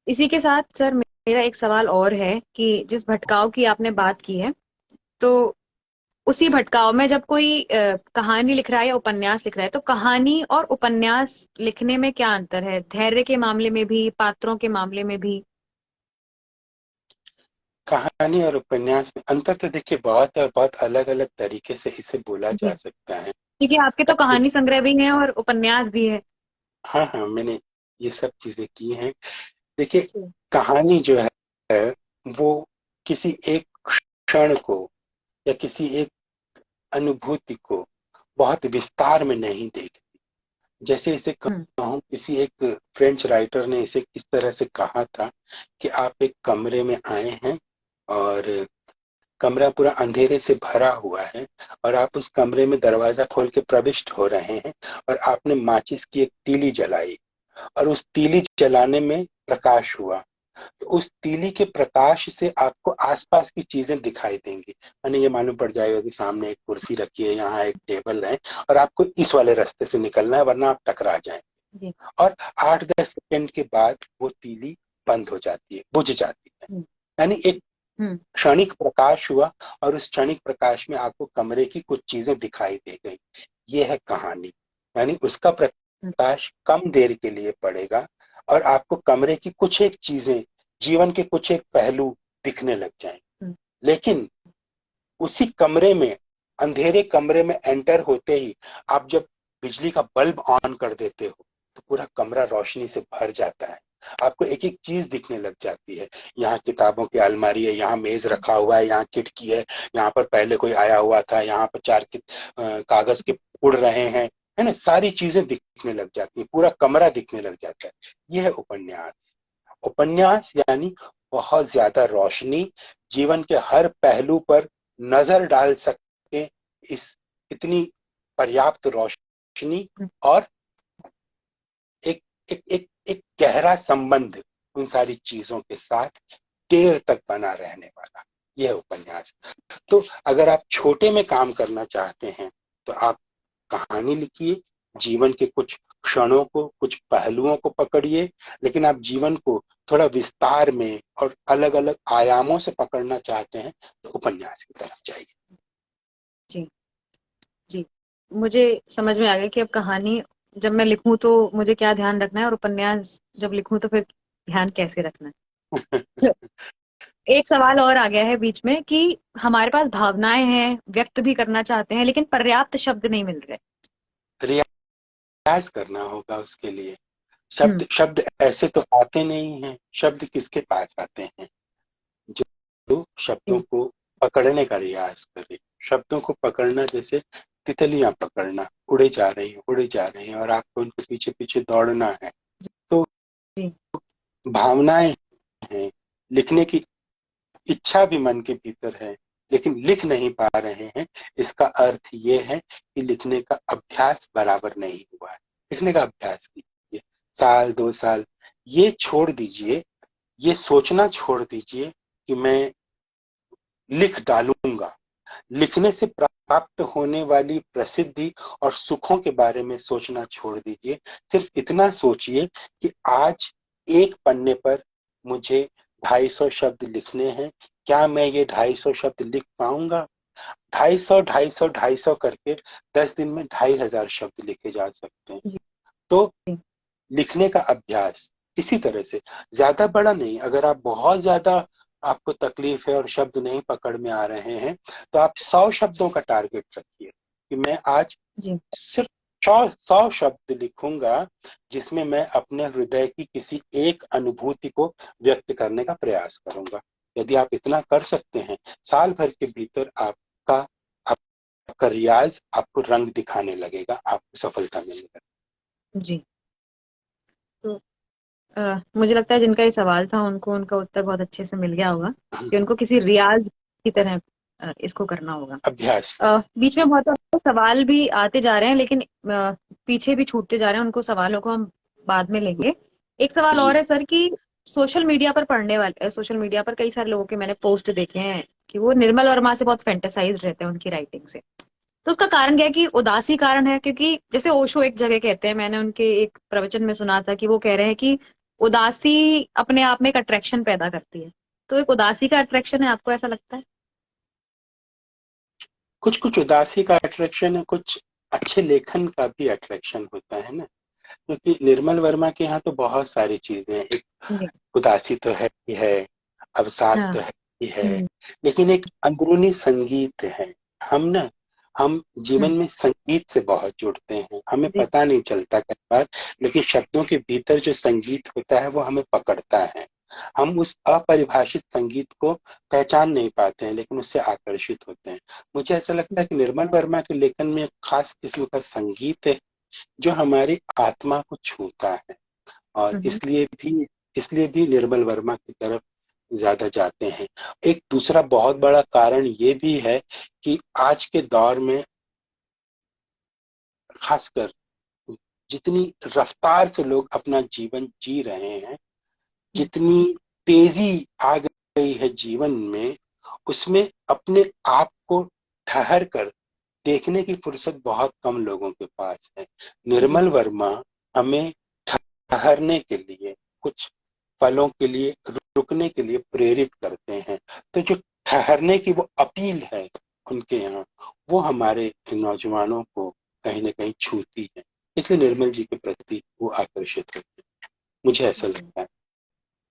इसी के साथ सर मेरा एक सवाल और है कि जिस भटकाव की आपने बात की है, तो उसी भटकाव में जब कोई कहानी लिख रहा है या उपन्यास लिख रहा है, तो कहानी और उपन्यास लिखने में क्या अंतर है, धैर्य के मामले में भी, पात्रों के मामले में भी? कहानी और उपन्यास में अंतर तो देखिए बहुत है और बहुत अलग अलग तरीके से इसे बोला जी। जा सकता है। क्योंकि आपके तो कहानी संग्रह भी है और उपन्यास भी है। हाँ हाँ, मैंने ये सब चीजें की हैं। देखिए जी। कहानी जो है वो किसी एक क्षण को या किसी एक अनुभूति को बहुत विस्तार में नहीं देखती। जैसे इसे हम्म। कहूँ, किसी एक फ्रेंच राइटर ने इसे इस तरह से कहा था कि आप एक कमरे में आए हैं और कमरा पूरा अंधेरे से भरा हुआ है और आप उस कमरे में दरवाजा खोल के प्रविष्ट हो रहे हैं और आपने माचिस की एक तीली जलाई और उस तीली जलाने में प्रकाश हुआ। तो उस तीली के प्रकाश से आपको आसपास की चीजें दिखाई देंगी, यानी ये मालूम पड़ जाएगा कि सामने एक कुर्सी रखी है, यहाँ एक टेबल है और आपको इस वाले रास्ते से निकलना है वरना आप टकरा जाएं। जी। और 8-10 सेकंड के बाद वो तीली बंद हो जाती है, बुझ जाती है। हम्म। यानी एक क्षणिक प्रकाश हुआ और उस क्षणिक प्रकाश में आपको कमरे की कुछ चीजें दिखाई दे गई। ये है कहानी। यानी उसका प्रकाश कम देर के लिए पड़ेगा और आपको कमरे की कुछ एक चीजें, जीवन के कुछ एक पहलू दिखने लग जाएंगे। लेकिन उसी कमरे में, अंधेरे कमरे में एंटर होते ही आप जब बिजली का बल्ब ऑन कर देते हो तो पूरा कमरा रोशनी से भर जाता है। आपको एक एक चीज दिखने लग जाती है। यहाँ किताबों की अलमारी है, यहाँ मेज रखा हुआ है, यहाँ खिड़की है, यहाँ पर पहले कोई आया हुआ था, यहाँ पर चार कागज के उड़ रहे हैं, है ना, सारी चीजें दिखने लग जाती है, पूरा कमरा दिखने लग जाता है। यह है उपन्यास। उपन्यास यानी बहुत ज्यादा रोशनी, जीवन के हर पहलू पर नजर डाल सके, इस इतनी पर्याप्त रोशनी, और एक एक एक एक गहरा संबंध उन सारी चीजों के साथ देर तक बना रहने वाला, यह उपन्यास। तो अगर आप छोटे में काम करना चाहते हैं तो आप कहानी लिखिए, जीवन के कुछ क्षणों को, कुछ पहलुओं को पकड़िए। लेकिन आप जीवन को थोड़ा विस्तार में और अलग अलग आयामों से पकड़ना चाहते हैं तो उपन्यास की तरफ जाइए। जी जी, मुझे समझ में आ गया कि अब कहानी जब मैं लिखूं तो मुझे क्या ध्यान रखना है, और उपन्यास जब लिखूं तो फिर ध्यान कैसे रखना है। एक सवाल और आ गया है बीच में कि हमारे पास भावनाएं हैं, व्यक्त भी करना चाहते हैं, लेकिन पर्याप्त शब्द नहीं मिल रहे। रियाज करना होगा उसके लिए। हम्म। शब्द शब्द ऐसे तो आते नहीं हैं। शब्द किसके पास आते हैं? जो शब्दों जी को पकड़ने का रियाज करे। शब्दों को पकड़ना जैसे तितलियां पकड़ना, उड़े जा रही हैं और आपको उनके पीछे पीछे दौड़ना है। तो जी भावनाएं हैं, लिखने की इच्छा भी मन के भीतर है, लेकिन लिख नहीं पा रहे हैं। इसका अर्थ ये है कि लिखने का अभ्यास बराबर नहीं हुआ है। लिखने का अभ्यास कीजिए, साल 2 साल। ये छोड़ दीजिए, ये सोचना छोड़ दीजिए कि मैं लिख डालूंगा। लिखने से प्राप्त होने वाली प्रसिद्धि और सुखों के बारे में सोचना छोड़ दीजिए। सिर्फ इतना सोचिए कि आज एक पन्ने पर मुझे 250 शब्द लिखने हैं। क्या मैं ये 250 शब्द लिख पाऊंगा? 250, 250, 250 करके 10 दिन में 2500 शब्द लिखे जा सकते हैं। जी तो लिखने का अभ्यास इसी तरह से, ज्यादा बड़ा नहीं। अगर आप बहुत ज्यादा, आपको तकलीफ है और शब्द नहीं पकड़ में आ रहे हैं, तो आप 100 शब्दों का टारगेट रखिए कि मैं आज जी सिर्फ 100 शब्द लिखूंगा जिसमें मैं अपने हृदय की किसी एक अनुभूति को व्यक्त करने का प्रयास करूंगा। यदि आप इतना कर सकते हैं, साल भर के भीतर आपका रियाज आपको रंग दिखाने लगेगा, आपको सफलता मिलेगी। जी। तो मुझे लगता है जिनका ये सवाल था उनको उनका उत्तर बहुत अच्छे से मिल गया होगा कि उनको किसी रियाज की तरह इसको करना होगा। अभ्यास। बीच में बहुत सारे सवाल भी आते जा रहे हैं, लेकिन पीछे भी छूटते जा रहे हैं। उनको सवालों को हम बाद में लेंगे। एक सवाल और जी। है सर कि सोशल मीडिया पर पढ़ने वाले, सोशल मीडिया पर कई सारे लोगों के मैंने पोस्ट देखे हैं कि वो निर्मल वर्मा से बहुत फैंटेसाइज रहते हैं उनकी राइटिंग से। तो उसका कारण क्या है? कि उदासी कारण है, क्योंकि जैसे ओशो एक जगह कहते हैं, मैंने उनके एक प्रवचन में सुना था कि वो कह रहे हैं कि उदासी अपने आप में एक अट्रैक्शन पैदा करती है। तो एक उदासी का अट्रैक्शन है, आपको ऐसा लगता है? कुछ कुछ उदासी का अट्रैक्शन है, कुछ अच्छे लेखन का भी अट्रैक्शन होता है ना। क्योंकि निर्मल वर्मा के यहाँ तो बहुत सारी चीजें हैं। एक जी उदासी तो है ही है, अवसाद हाँ। तो है ही है, हम्म लेकिन एक अंदरूनी संगीत है। हम जीवन हम्म में संगीत से बहुत जुड़ते हैं, हमें जी पता नहीं चलता कई बार, लेकिन शब्दों के भीतर जो संगीत होता है वो हमें पकड़ता है। हम उस अपरिभाषित संगीत को पहचान नहीं पाते हैं, लेकिन उससे आकर्षित होते हैं। मुझे ऐसा लगता है कि निर्मल वर्मा के लेखन में एक खास किस्म का संगीत है जो हमारी आत्मा को छूता है, और हम्म इसलिए भी निर्मल वर्मा की तरफ ज्यादा जाते हैं। एक दूसरा बहुत बड़ा कारण ये भी है कि आज के दौर में खासकर जितनी रफ्तार से लोग अपना जीवन जी रहे हैं, जितनी तेजी आ गई है जीवन में, उसमें अपने आप को ठहर कर देखने की फुर्सत बहुत कम लोगों के पास है। जी निर्मल वर्मा हमें ठहरने के लिए, कुछ पलों के लिए रुकने के लिए प्रेरित करते हैं। तो जो ठहरने की वो अपील है उनके यहाँ, वो हमारे नौजवानों को कहीं ना कहीं छूती है, इसलिए निर्मल जी के प्रति वो आकर्षित होते हैं, मुझे ऐसा जी लगता है।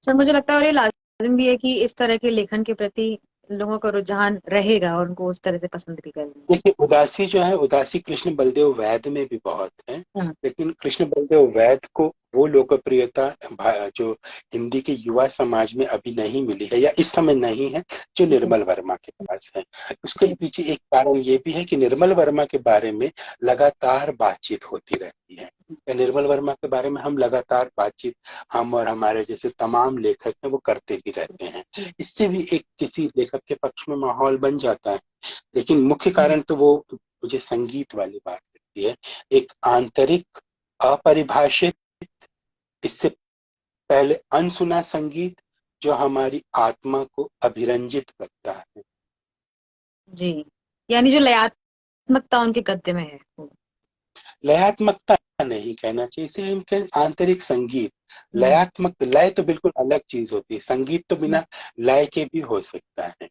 सर, मुझे लगता है और ये लाजिम भी है कि इस तरह के लेखन के प्रति लोगों का रुझान रहेगा और उनको उस तरह से पसंद भी करेंगे। देखिए उदासी जो है, उदासी कृष्ण बलदेव वैद में भी बहुत है, हाँ। लेकिन कृष्ण बलदेव वैद को वो लोकप्रियता जो हिंदी के युवा समाज में अभी नहीं मिली है या इस समय नहीं है, जो जी निर्मल वर्मा के पास है। उसके जी पीछे एक कारण ये भी है कि निर्मल वर्मा के बारे में लगातार बातचीत होती रहती है, या निर्मल वर्मा के बारे में हम लगातार बातचीत, हम और हमारे जैसे तमाम लेखक हैं वो करते भी रहते हैं। इससे भी एक किसी लेखक के पक्ष में माहौल बन जाता है। लेकिन मुख्य कारण तो वो मुझे संगीत वाली बात लगती है, एक आंतरिक अपरिभाषित, इससे पहले अनसुना संगीत जो हमारी आत्मा को अभिरंजित करता है। जी। यानी जो लयात्मकता उनके गद्य में है वो। लयात्मकता नहीं कहना चाहिए इसे, इनके आंतरिक संगीत। हम्म, लयात्मक लय तो बिल्कुल अलग चीज होती है, संगीत तो बिना लय के भी हो सकता है।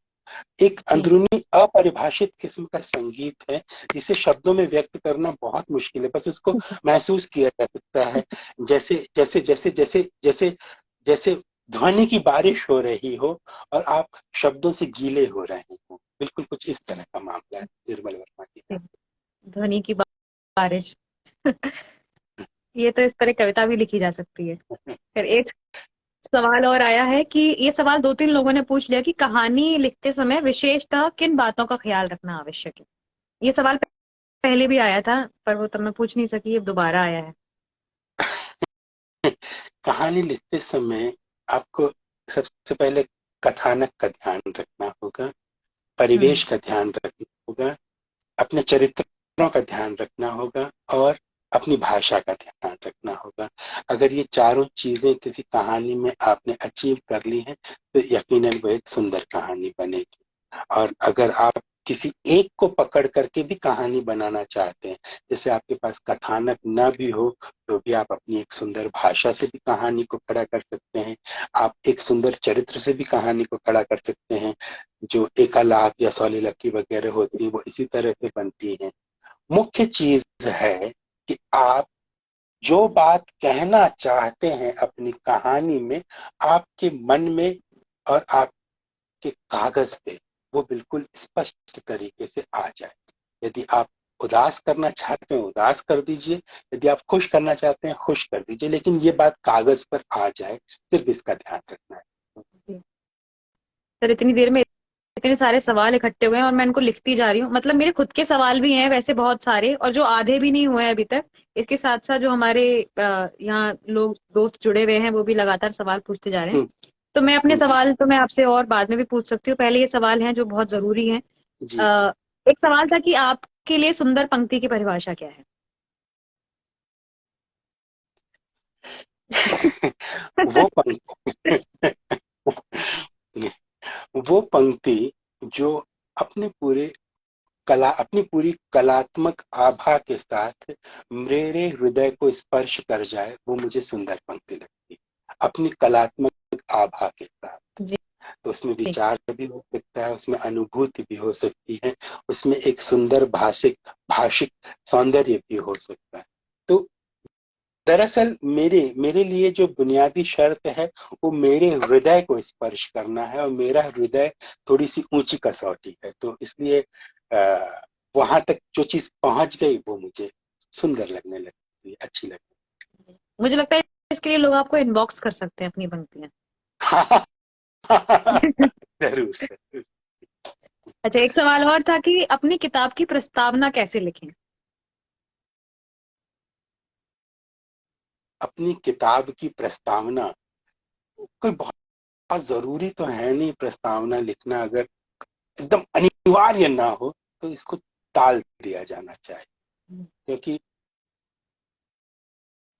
एक जी अंदरूनी अपरिभाषित किस्म का संगीत है जिसे शब्दों में व्यक्त करना बहुत मुश्किल है, बस उसको महसूस किया जा सकता है। जैसे जैसे जैसे जैसे जैसे जैसे ध्वनि की बारिश हो रही हो और आप शब्दों से गीले हो रहे हो, बिल्कुल कुछ इस तरह का मामला है निर्मल वर्मा की। ध्वनि की बारिश। ये तो इस पर एक कविता भी लिखी जा सकती है। फिर एक सवाल और आया है कि ये सवाल दो तीन लोगों ने पूछ लिया कि कहानी लिखते समय विशेषतः किन बातों का ख्याल रखना आवश्यक है। ये सवाल पहले भी आया था पर वो तब मैं पूछ नहीं सकी, अब दोबारा आया है। कहानी लिखते समय आपको सबसे पहले कथानक का ध्यान रखना होगा, हम्म। परिवेश का ध्यान रखना होगा, अपने चरित्रों का ध्यान रखना होगा और अपनी भाषा का ध्यान रखना होगा। अगर ये चारों चीजें किसी कहानी में आपने अचीव कर ली हैं तो यकीनन वो एक सुंदर कहानी बनेगी। और अगर आप किसी एक को पकड़ करके भी कहानी बनाना चाहते हैं, जैसे आपके पास कथानक न भी हो तो भी आप अपनी एक सुंदर भाषा से भी कहानी को खड़ा कर सकते हैं, आप एक सुंदर चरित्र से भी कहानी को खड़ा कर सकते हैं। जो एकालाप या सौलीलकी वगैरह होती है वो इसी तरह से बनती हैं। मुख्य चीज है कि आप जो बात कहना चाहते हैं अपनी कहानी में, आपके मन में और आपके कागज पे वो बिल्कुल स्पष्ट तरीके से आ जाए। यदि आप उदास करना चाहते हैं उदास कर दीजिए, यदि आप खुश करना चाहते हैं खुश कर दीजिए, लेकिन ये बात कागज पर आ जाए, सिर्फ इसका ध्यान रखना है। सर, इतनी देर में इतने सारे सवाल इकट्ठे हुए हैं और मैं इनको लिखती जा रही हूँ। मतलब मेरे खुद के सवाल भी हैं वैसे बहुत सारे, और जो आधे भी नहीं हुए हैं अभी तक। इसके साथ साथ जो हमारे यहाँ लोग दोस्त जुड़े हुए हैं वो भी लगातार सवाल पूछते जा रहे हैं। हम्म, तो मैं अपने हम्म, सवाल तो मैं आपसे और बाद में भी पूछ सकती हूँ, पहले ये सवाल हैं जो बहुत जरूरी हैं। जी। अ, एक सवाल था कि आपके लिए सुंदर पंक्ति की परिभाषा क्या है? वो पंक्ति वो पंक्ति जो अपने पूरे अपनी पूरी कलात्मक आभा के साथ मेरे हृदय को स्पर्श कर जाए, वो मुझे सुंदर पंक्ति लगती है, अपनी कलात्मक आभा के साथ। जी तो उसमें विचार भी हो सकता है, उसमें अनुभूति भी हो सकती है, उसमें एक सुंदर भाषिक सौंदर्य भी हो सकता है। तो दरअसल मेरे मेरे लिए जो बुनियादी शर्त है वो मेरे हृदय को स्पर्श करना है, और मेरा हृदय थोड़ी सी ऊंची कसौटी है, तो इसलिए वहां तक जो चीज पहुंच गई वो मुझे सुंदर लगने लगती है, अच्छी लगती मुझे लगता है इसके लिए लोग आपको इनबॉक्स कर सकते हैं अपनी पंक्तियां। है। जरूर सर। अच्छा, एक सवाल और था कि अपनी किताब की प्रस्तावना कैसे लिखें? अपनी किताब की प्रस्तावना कोई बहुत जरूरी तो है नहीं प्रस्तावना लिखना, अगर एकदम अनिवार्य ना हो तो इसको टाल दिया जाना चाहिए। क्योंकि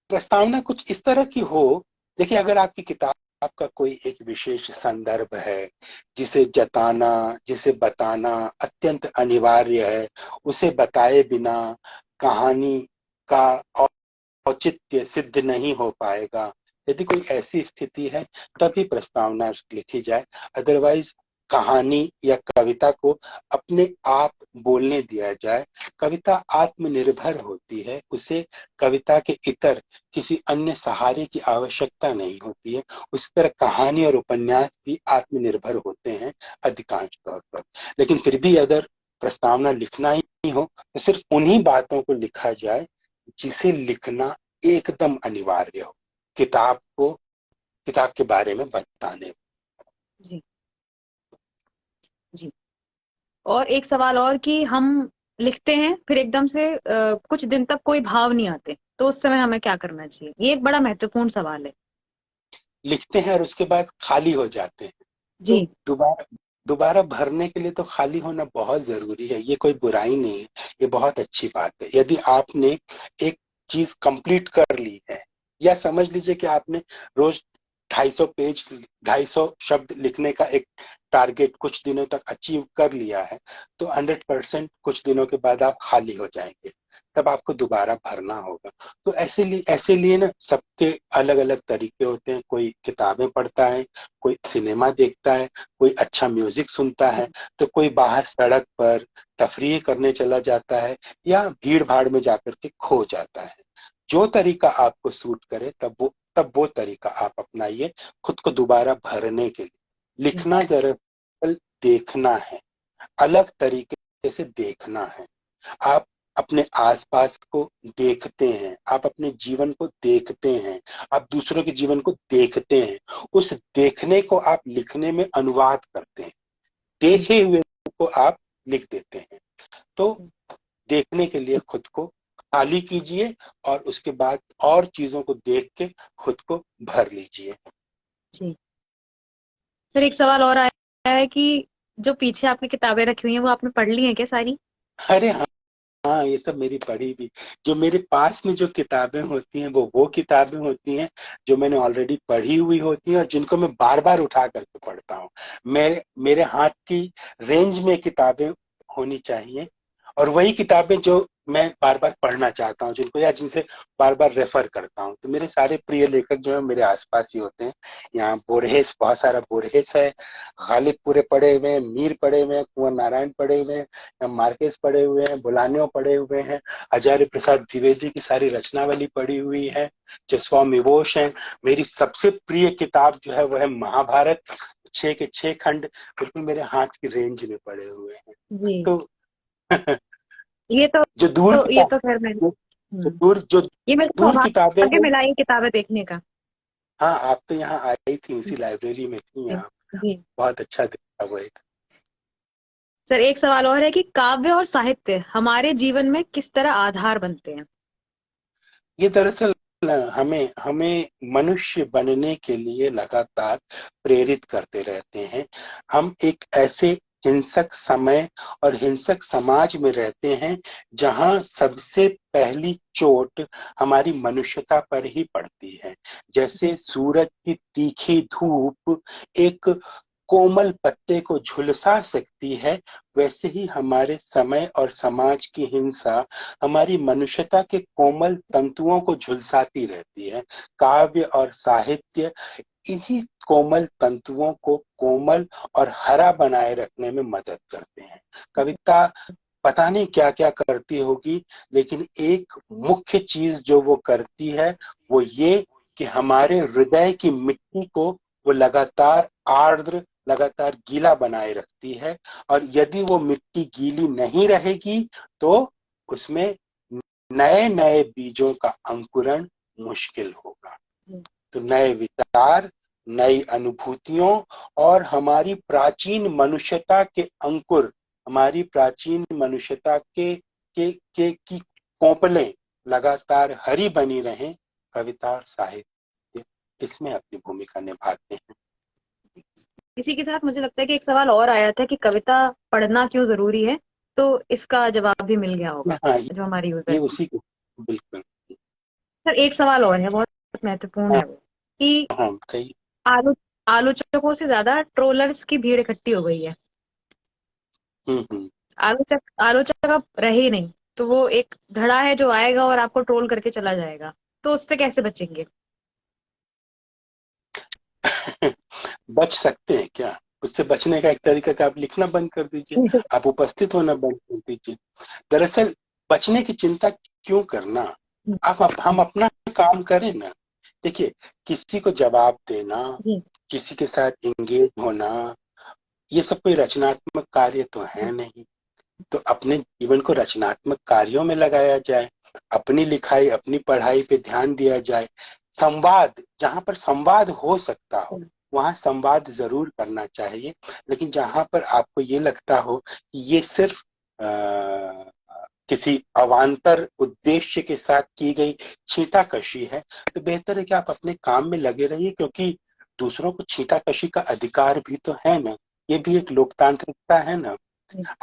प्रस्तावना कुछ इस तरह की हो, देखिए अगर आपकी किताब का कोई एक विशेष संदर्भ है जिसे जताना, जिसे बताना अत्यंत अनिवार्य है, उसे बताए बिना कहानी का औचित्य सिद्ध नहीं हो पाएगा, यदि कोई ऐसी स्थिति है तभी प्रस्तावना लिखी जाए, अदरवाइज कहानी या कविता को अपने आप बोलने दिया जाए। कविता आत्मनिर्भर होती है, उसे कविता के इतर किसी अन्य सहारे की आवश्यकता नहीं होती है। उसी तरह कहानी और उपन्यास भी आत्मनिर्भर होते हैं अधिकांश तौर पर। लेकिन फिर भी अगर प्रस्तावना लिखना ही हो तो सिर्फ उन्हीं बातों को लिखा जाए जिसे लिखना एकदम अनिवार्य हो, किताब को, किताब के बारे में बताने। जी जी। और एक सवाल और कि हम लिखते हैं फिर एकदम से कुछ दिन तक कोई भाव नहीं आते, तो उस समय हमें क्या करना चाहिए? ये एक बड़ा महत्वपूर्ण सवाल है। लिखते हैं और उसके बाद खाली हो जाते हैं, तो जी दोबारा दोबारा भरने के लिए तो खाली होना बहुत जरूरी है। ये कोई बुराई नहीं है, ये बहुत अच्छी बात है। यदि आपने एक चीज कंप्लीट कर ली है, या समझ लीजिए कि आपने रोज 250 पेज, 250 शब्द लिखने का एक टारगेट कुछ दिनों तक अचीव कर लिया है, तो 100% कुछ दिनों के बाद आप खाली हो जाएंगे, तब आपको दोबारा भरना होगा। तो ऐसे लिए ना सबके अलग अलग तरीके होते हैं। कोई किताबें पढ़ता है, कोई सिनेमा देखता है, कोई अच्छा म्यूजिक सुनता है, तो कोई बाहर सड़क पर तफरीह करने चला जाता है, या भीड़ भाड़ में जाकर के खो जाता है। जो तरीका आपको सूट करे तब वो तरीका आप अपनाइए खुद को दोबारा भरने के लिए। जी लिखना दरअसल देखना है, अलग तरीके से देखना है। आप अपने आसपास को देखते हैं, आप अपने जीवन को देखते हैं, आप दूसरों के जीवन को देखते हैं, उस देखने को आप लिखने में अनुवाद करते हैं, देखे हुए को आप लिख देते हैं। तो देखने के लिए खुद को खाली कीजिए और उसके बाद और चीजों को देख के खुद को भर लीजिए। जी। फिर एक सवाल और आया है कि जो पीछे आपकी किताबें रखी हुई हैं वो आपने पढ़ ली हैं क्या सारी? अरे हाँ, हाँ, ये सब मेरी पढ़ी भी। जो मेरे पास में जो किताबें होती हैं वो किताबें होती हैं जो मैंने ऑलरेडी पढ़ी हुई होती हैं और जिनको मैं बार बार उठा करके पढ़ता हूँ। मेरे हाथ की रेंज में किताबें होनी चाहिए, और वही किताबें जो मैं बार बार पढ़ना चाहता हूँ, जिनको या जिनसे बार बार रेफर करता हूँ। तो मेरे सारे प्रिय लेखक जो है मेरे आसपास ही होते हैं। यहाँ बोरहेस, बहुत सारा बोरहेस है, गालिब पूरे पढ़े हुए हैं, मीर पढ़े हुए हैं, कुंवर नारायण पढ़े हुए हैं, मार्केस पढ़े हुए हैं, बुलानियो पढ़े हुए हैं, आचार्य प्रसाद द्विवेदी की सारी रचनावली पढ़ी हुई है, स्वामी विभूष है। मेरी सबसे प्रिय किताब जो है वह है महाभारत, 6 के 6 खंड बिल्कुल मेरे हाथ की रेंज में पड़े हुए हैं। जी। तो ये तो, जो दूर ये किताब तो खैर मैं, जो ये मेरे को दूर किताबें सौभाग्य हैं। मिला ये किताबें देखने का। हाँ, आप तो यहाँ आई थी, इसी लाइब्रेरी में थी जी यहाँ। जी। बहुत अच्छा था वो एक। सर एक सवाल और है कि काव्य और साहित्य हमारे जीवन में किस तरह आधार बनते हैं? ये दरअसल हमें हमें मनुष्य बनने के लिए लगातार प्रेरित करते रहते हैं। हम एक ऐसे हिंसक समय और हिंसक समाज में रहते हैं जहां सबसे पहली चोट हमारी मनुष्यता पर ही पड़ती है। जैसे सूरज की तीखी धूप एक कोमल पत्ते को झुलसा सकती है, वैसे ही हमारे समय और समाज की हिंसा हमारी मनुष्यता के कोमल तंतुओं को झुलसाती रहती है। काव्य और साहित्य इन्हीं कोमल तंतुओं को कोमल और हरा बनाए रखने में मदद करते हैं। कविता पता नहीं क्या क्या करती होगी, लेकिन एक मुख्य चीज जो वो करती है वो ये कि हमारे हृदय की मिट्टी को वो लगातार आर्द्र, लगातार गीला बनाए रखती है। और यदि वो मिट्टी गीली नहीं रहेगी तो उसमें नए नए बीजों का अंकुरण मुश्किल होगा। तो नए विचार, नई अनुभूतियों और हमारी प्राचीन मनुष्यता के अंकुर, हमारी प्राचीन मनुष्यता के की कोपलें लगातार हरी बनी रहें, कविता और साहित्य इसमें अपनी भूमिका निभाते हैं। इसी के साथ मुझे लगता है कि एक सवाल और आया था कि कविता पढ़ना क्यों जरूरी है, तो इसका जवाब भी मिल गया होगा हाँ, जो हमारी यूजर ये है। उसी को बिल्कुल। सर एक सवाल और है, बहुत महत्वपूर्ण हाँ, है वो, कि हाँ, कही। आलो आलोचकों से ज्यादा ट्रोलर्स की भीड़ इकट्ठी हो गई है। हम्म। आलोचक आलोचक अब रहे ही नहीं, तो वो एक धड़ा है जो आएगा और आपको ट्रोल करके चला जाएगा, तो उससे कैसे बचेंगे? बच सकते हैं क्या? उससे बचने का एक तरीका कि आप लिखना बंद कर दीजिए, आप उपस्थित होना बंद कर दीजिए। दरअसल बचने की चिंता क्यों करना? हम अपना काम करें ना। देखिए, किसी को जवाब देना, जी। किसी के साथ एंगेज होना, ये सब कोई रचनात्मक कार्य तो है नहीं। तो अपने जीवन को रचनात्मक कार्यों में लगाया जाए, अपनी लिखाई, अपनी पढ़ाई पे ध्यान दिया जाए। संवाद, जहां पर संवाद हो सकता हो वहां संवाद जरूर करना चाहिए। लेकिन जहां पर आपको ये लगता हो कि ये सिर्फ किसी अवान्तर उद्देश्य के साथ की गई छींटाकशी है, तो बेहतर है कि आप अपने काम में लगे रहिए, क्योंकि दूसरों को छींटाकशी का अधिकार भी तो है ना। ये भी एक लोकतांत्रिकता है ना।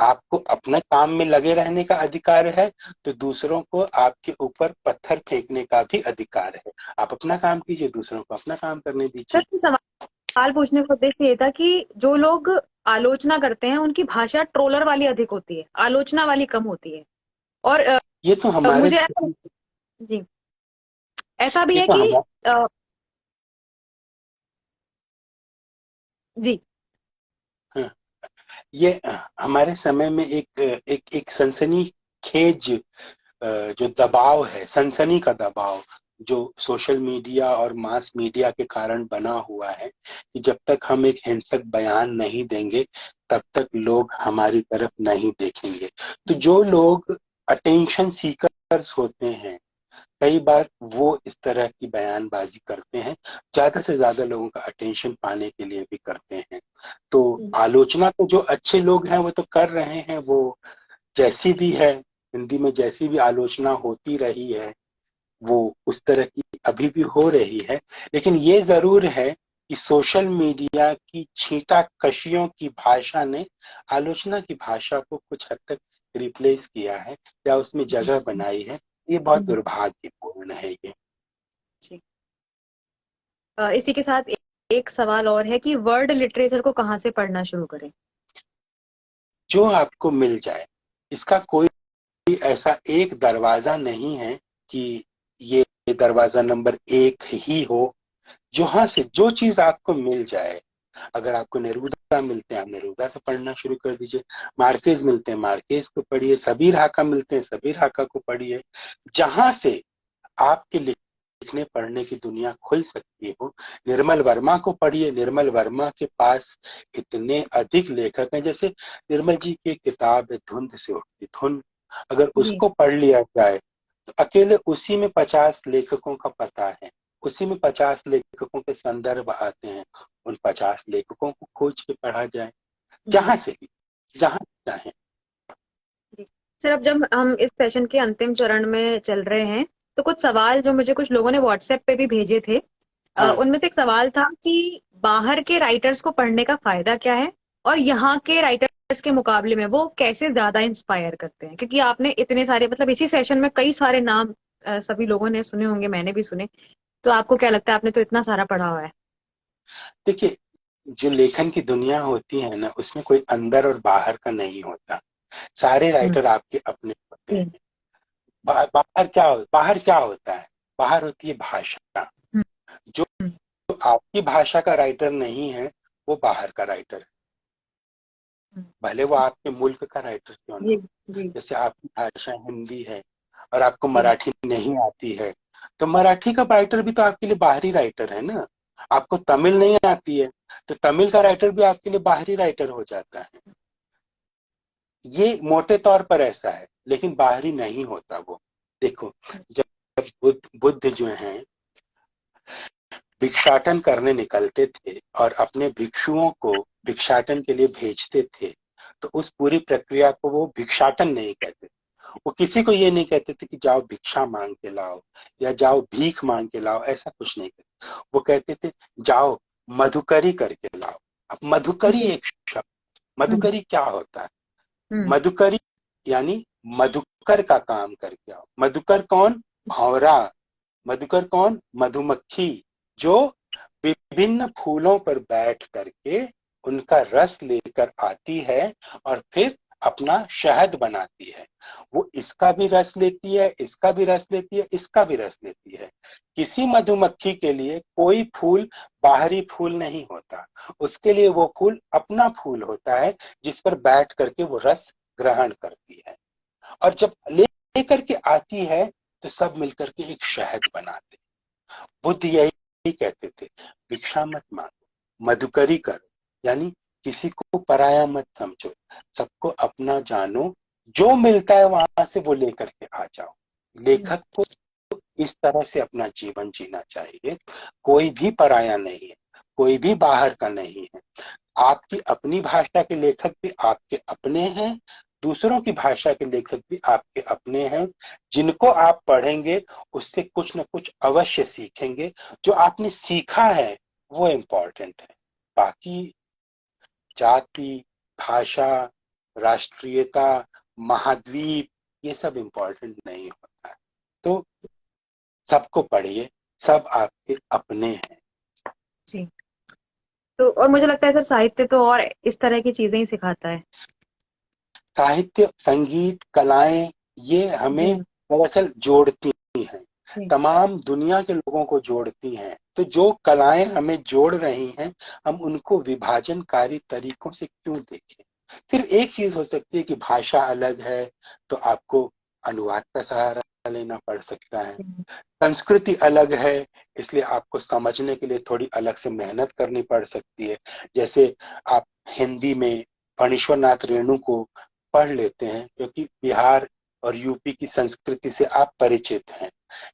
आपको अपने काम में लगे रहने का अधिकार है, तो दूसरों को आपके ऊपर पत्थर फेंकने का भी अधिकार है। आप अपना काम कीजिए, दूसरों को अपना काम करने सर, दीजिए। सवाल पूछने का उद्देश्य ये था कि जो लोग आलोचना करते हैं उनकी भाषा ट्रोलर वाली अधिक होती है, आलोचना वाली कम होती है। और ये तो हमारे मुझे ऐसा, जी, ऐसा भी ये है तो कि हम अ, जी। हाँ, ये हमारे समय में एक सनसनी खेज जो दबाव है, सनसनी का दबाव, जो सोशल मीडिया और मास मीडिया के कारण बना हुआ है, कि जब तक हम एक हिंसक बयान नहीं देंगे तब तक लोग हमारी तरफ नहीं देखेंगे। तो जो लोग अटेंशन सीकर्स होते हैं, कई बार वो इस तरह की बयानबाजी करते हैं, ज्यादा से ज्यादा लोगों का अटेंशन पाने के लिए भी करते हैं। तो आलोचना तो जो अच्छे लोग हैं वो तो कर रहे हैं, वो जैसी भी है, हिंदी में जैसी भी आलोचना होती रही है वो उस तरह की अभी भी हो रही है। लेकिन ये जरूर है कि सोशल मीडिया की छींटाकशियों की भाषा ने आलोचना की भाषा को कुछ हद तक रिप्लेस किया है या उसमें जगह बनाई है। ये बहुत दुर्भाग्यपूर्ण है ये। जी। इसी के साथ एक सवाल और है कि वर्ड लिटरेचर को कहाँ से पढ़ना शुरू करें? जो आपको मिल जाए, इसका कोई ऐसा एक दरवाजा नहीं है कि ये दरवाजा नंबर एक ही हो। जहां से जो चीज आपको मिल जाए, अगर आपको नेरूदा मिलते हैं आप नेरूदा से पढ़ना शुरू कर दीजिए, मार्केज मिलते हैं मार्केज को पढ़िए, सबीर हाका मिलते हैं सबीर हाका को पढ़िए। जहां से आपके लिखने पढ़ने की दुनिया खुल सकती हो, निर्मल वर्मा को पढ़िए। निर्मल वर्मा के पास इतने अधिक लेखक हैं, जैसे निर्मल जी की किताब है धुंध से उठती धुन, अगर जी। उसको पढ़ लिया जाए तो अकेले उसी में 50 लेखकों का पता है, उसी में 50 लेखकों के संदर्भ आते हैं। उन 50 लेखकों को खोज के पढ़ा जाए, जी। जहां से भी, जहां चाहे। जी। सर, अब जब हम इस सेशन के अंतिम चरण में चल रहे हैं, तो कुछ सवाल जो मुझे कुछ लोगों ने व्हाट्सएप पे भी भेजे थे, हाँ, उनमें से एक सवाल था कि बाहर के राइटर्स को पढ़ने का फायदा क्या है, और यहाँ के राइटर्स के मुकाबले में वो कैसे ज्यादा इंस्पायर करते हैं, क्योंकि आपने इतने सारे, मतलब इसी सेशन में कई सारे नाम सभी लोगों ने सुने होंगे, मैंने भी सुने। तो आपको क्या लगता है, आपने तो इतना सारा पढ़ा हुआ है? देखिए, जो लेखन की दुनिया होती है ना, उसमें कोई अंदर और बाहर का नहीं होता। सारे हम्म। राइटर आपके अपने होते जी। हैं। बाहर क्या होता है? बाहर होती है भाषा। हम्म। जो आपकी भाषा का राइटर नहीं है, वो बाहर का राइटर है, हम्म। भले वो आपके मुल्क का राइटर क्यों ना जी। हो। जी। जैसे आपकी भाषा हिंदी है और आपको जी। मराठी नहीं आती है, तो मराठी का राइटर भी तो आपके लिए बाहरी राइटर है ना। आपको तमिल नहीं आती है, तो तमिल का राइटर भी आपके लिए बाहरी राइटर हो जाता है। ये मोटे तौर पर ऐसा है, लेकिन बाहरी नहीं होता वो। देखो, जब बुद्ध जो हैं भिक्षाटन करने निकलते थे और अपने भिक्षुओं को भिक्षाटन के लिए भेजते थे, तो उस पूरी प्रक्रिया को वो भिक्षाटन नहीं कहते। वो किसी को ये नहीं कहते थे कि जाओ भिक्षा मांग के लाओ या जाओ भीख मांग के लाओ, ऐसा कुछ नहीं कहते। वो कहते थे जाओ मधुकरी करके लाओ। अब मधुकरी जी। एक शब्द, मधुकरी क्या होता है? हम्म। मधुकरी यानी मधुकर का काम करके आओ। मधुकर कौन? भौरा। मधुकर कौन? मधुमक्खी, जो विभिन्न फूलों पर बैठ करके उनका रस लेकर आती है और फिर अपना शहद बनाती है। वो इसका भी रस लेती है, इसका भी रस लेती है, इसका भी रस लेती है। किसी मधुमक्खी के लिए कोई फूल बाहरी फूल नहीं होता। उसके लिए वो फूल अपना फूल होता है जिस पर बैठ करके वो रस ग्रहण करती है, और जब ले करके आती है तो सब मिलकर के एक शहद बनाते। बुद्ध यही कहते थे, भिक्षा मत मांगो, मधुकरी करो, यानी किसी को पराया मत समझो, सबको अपना जानो, जो मिलता है वहां से वो लेकर के आ जाओ। लेखक को इस तरह से अपना जीवन जीना चाहिए। कोई भी पराया नहीं है, कोई भी बाहर का नहीं है। आपकी अपनी भाषा के लेखक भी आपके अपने हैं, दूसरों की भाषा के लेखक भी आपके अपने हैं। जिनको आप पढ़ेंगे उससे कुछ न कुछ अवश्य सीखेंगे। जो आपने सीखा है वो इम्पोर्टेंट है। बाकी जाति, भाषा, राष्ट्रीयता, महाद्वीप, ये सब इम्पोर्टेंट नहीं होता है। तो सबको पढ़िए, सब आपके अपने हैं। जी। तो और मुझे लगता है सर साहित्य तो और इस तरह की चीजें ही सिखाता है। साहित्य, संगीत, कलाएं, ये जी हमें दरअसल जोड़ती हैं, जी तमाम दुनिया के लोगों को जोड़ती हैं। तो जो कलाएं हमें जोड़ रही हैं, हम उनको विभाजनकारी तरीकों से क्यों देखें। सिर्फ एक चीज हो सकती है कि भाषा अलग है तो आपको अनुवाद का सहारा लेना पड़ सकता है, संस्कृति अलग है इसलिए आपको समझने के लिए थोड़ी अलग से मेहनत करनी पड़ सकती है। जैसे आप हिंदी में फणीश्वर नाथ रेणु को पढ़ लेते हैं क्योंकि बिहार और यूपी की संस्कृति से आप परिचित हैं,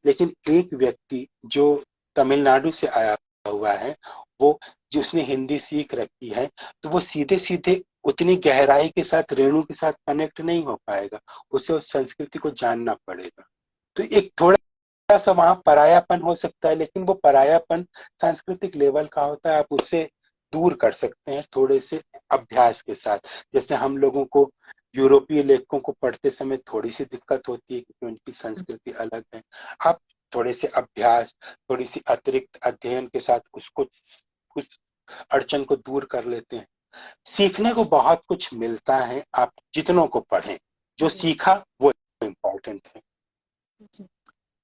लेकिन एक व्यक्ति जो तमिलनाडु से आया हुआ है, वो जिसने हिंदी सीख रखी है, तो वो सीधे सीधे उतनी गहराई के साथ रेणु के साथ कनेक्ट नहीं हो पाएगा, उसे उस संस्कृति को जानना पड़ेगा। तो एक थोड़ा सा वहां परायापन हो सकता है, लेकिन वो परायापन सांस्कृतिक लेवल का होता है, आप उससे दूर कर सकते हैं थोड़े से अभ्यास के साथ। जैसे हम लोगों को यूरोपीय लेखकों को पढ़ते समय थोड़ी सी दिक्कत होती है क्योंकि उनकी संस्कृति अलग है। आप थोड़े से अभ्यास, थोड़ी सी अतिरिक्त अध्ययन के साथ उसको, उस अड़चन को दूर कर लेते हैं। सीखने को बहुत कुछ मिलता है, आप जितनों को पढ़ें, जो सीखा वो इम्पोर्टेंट है। जी।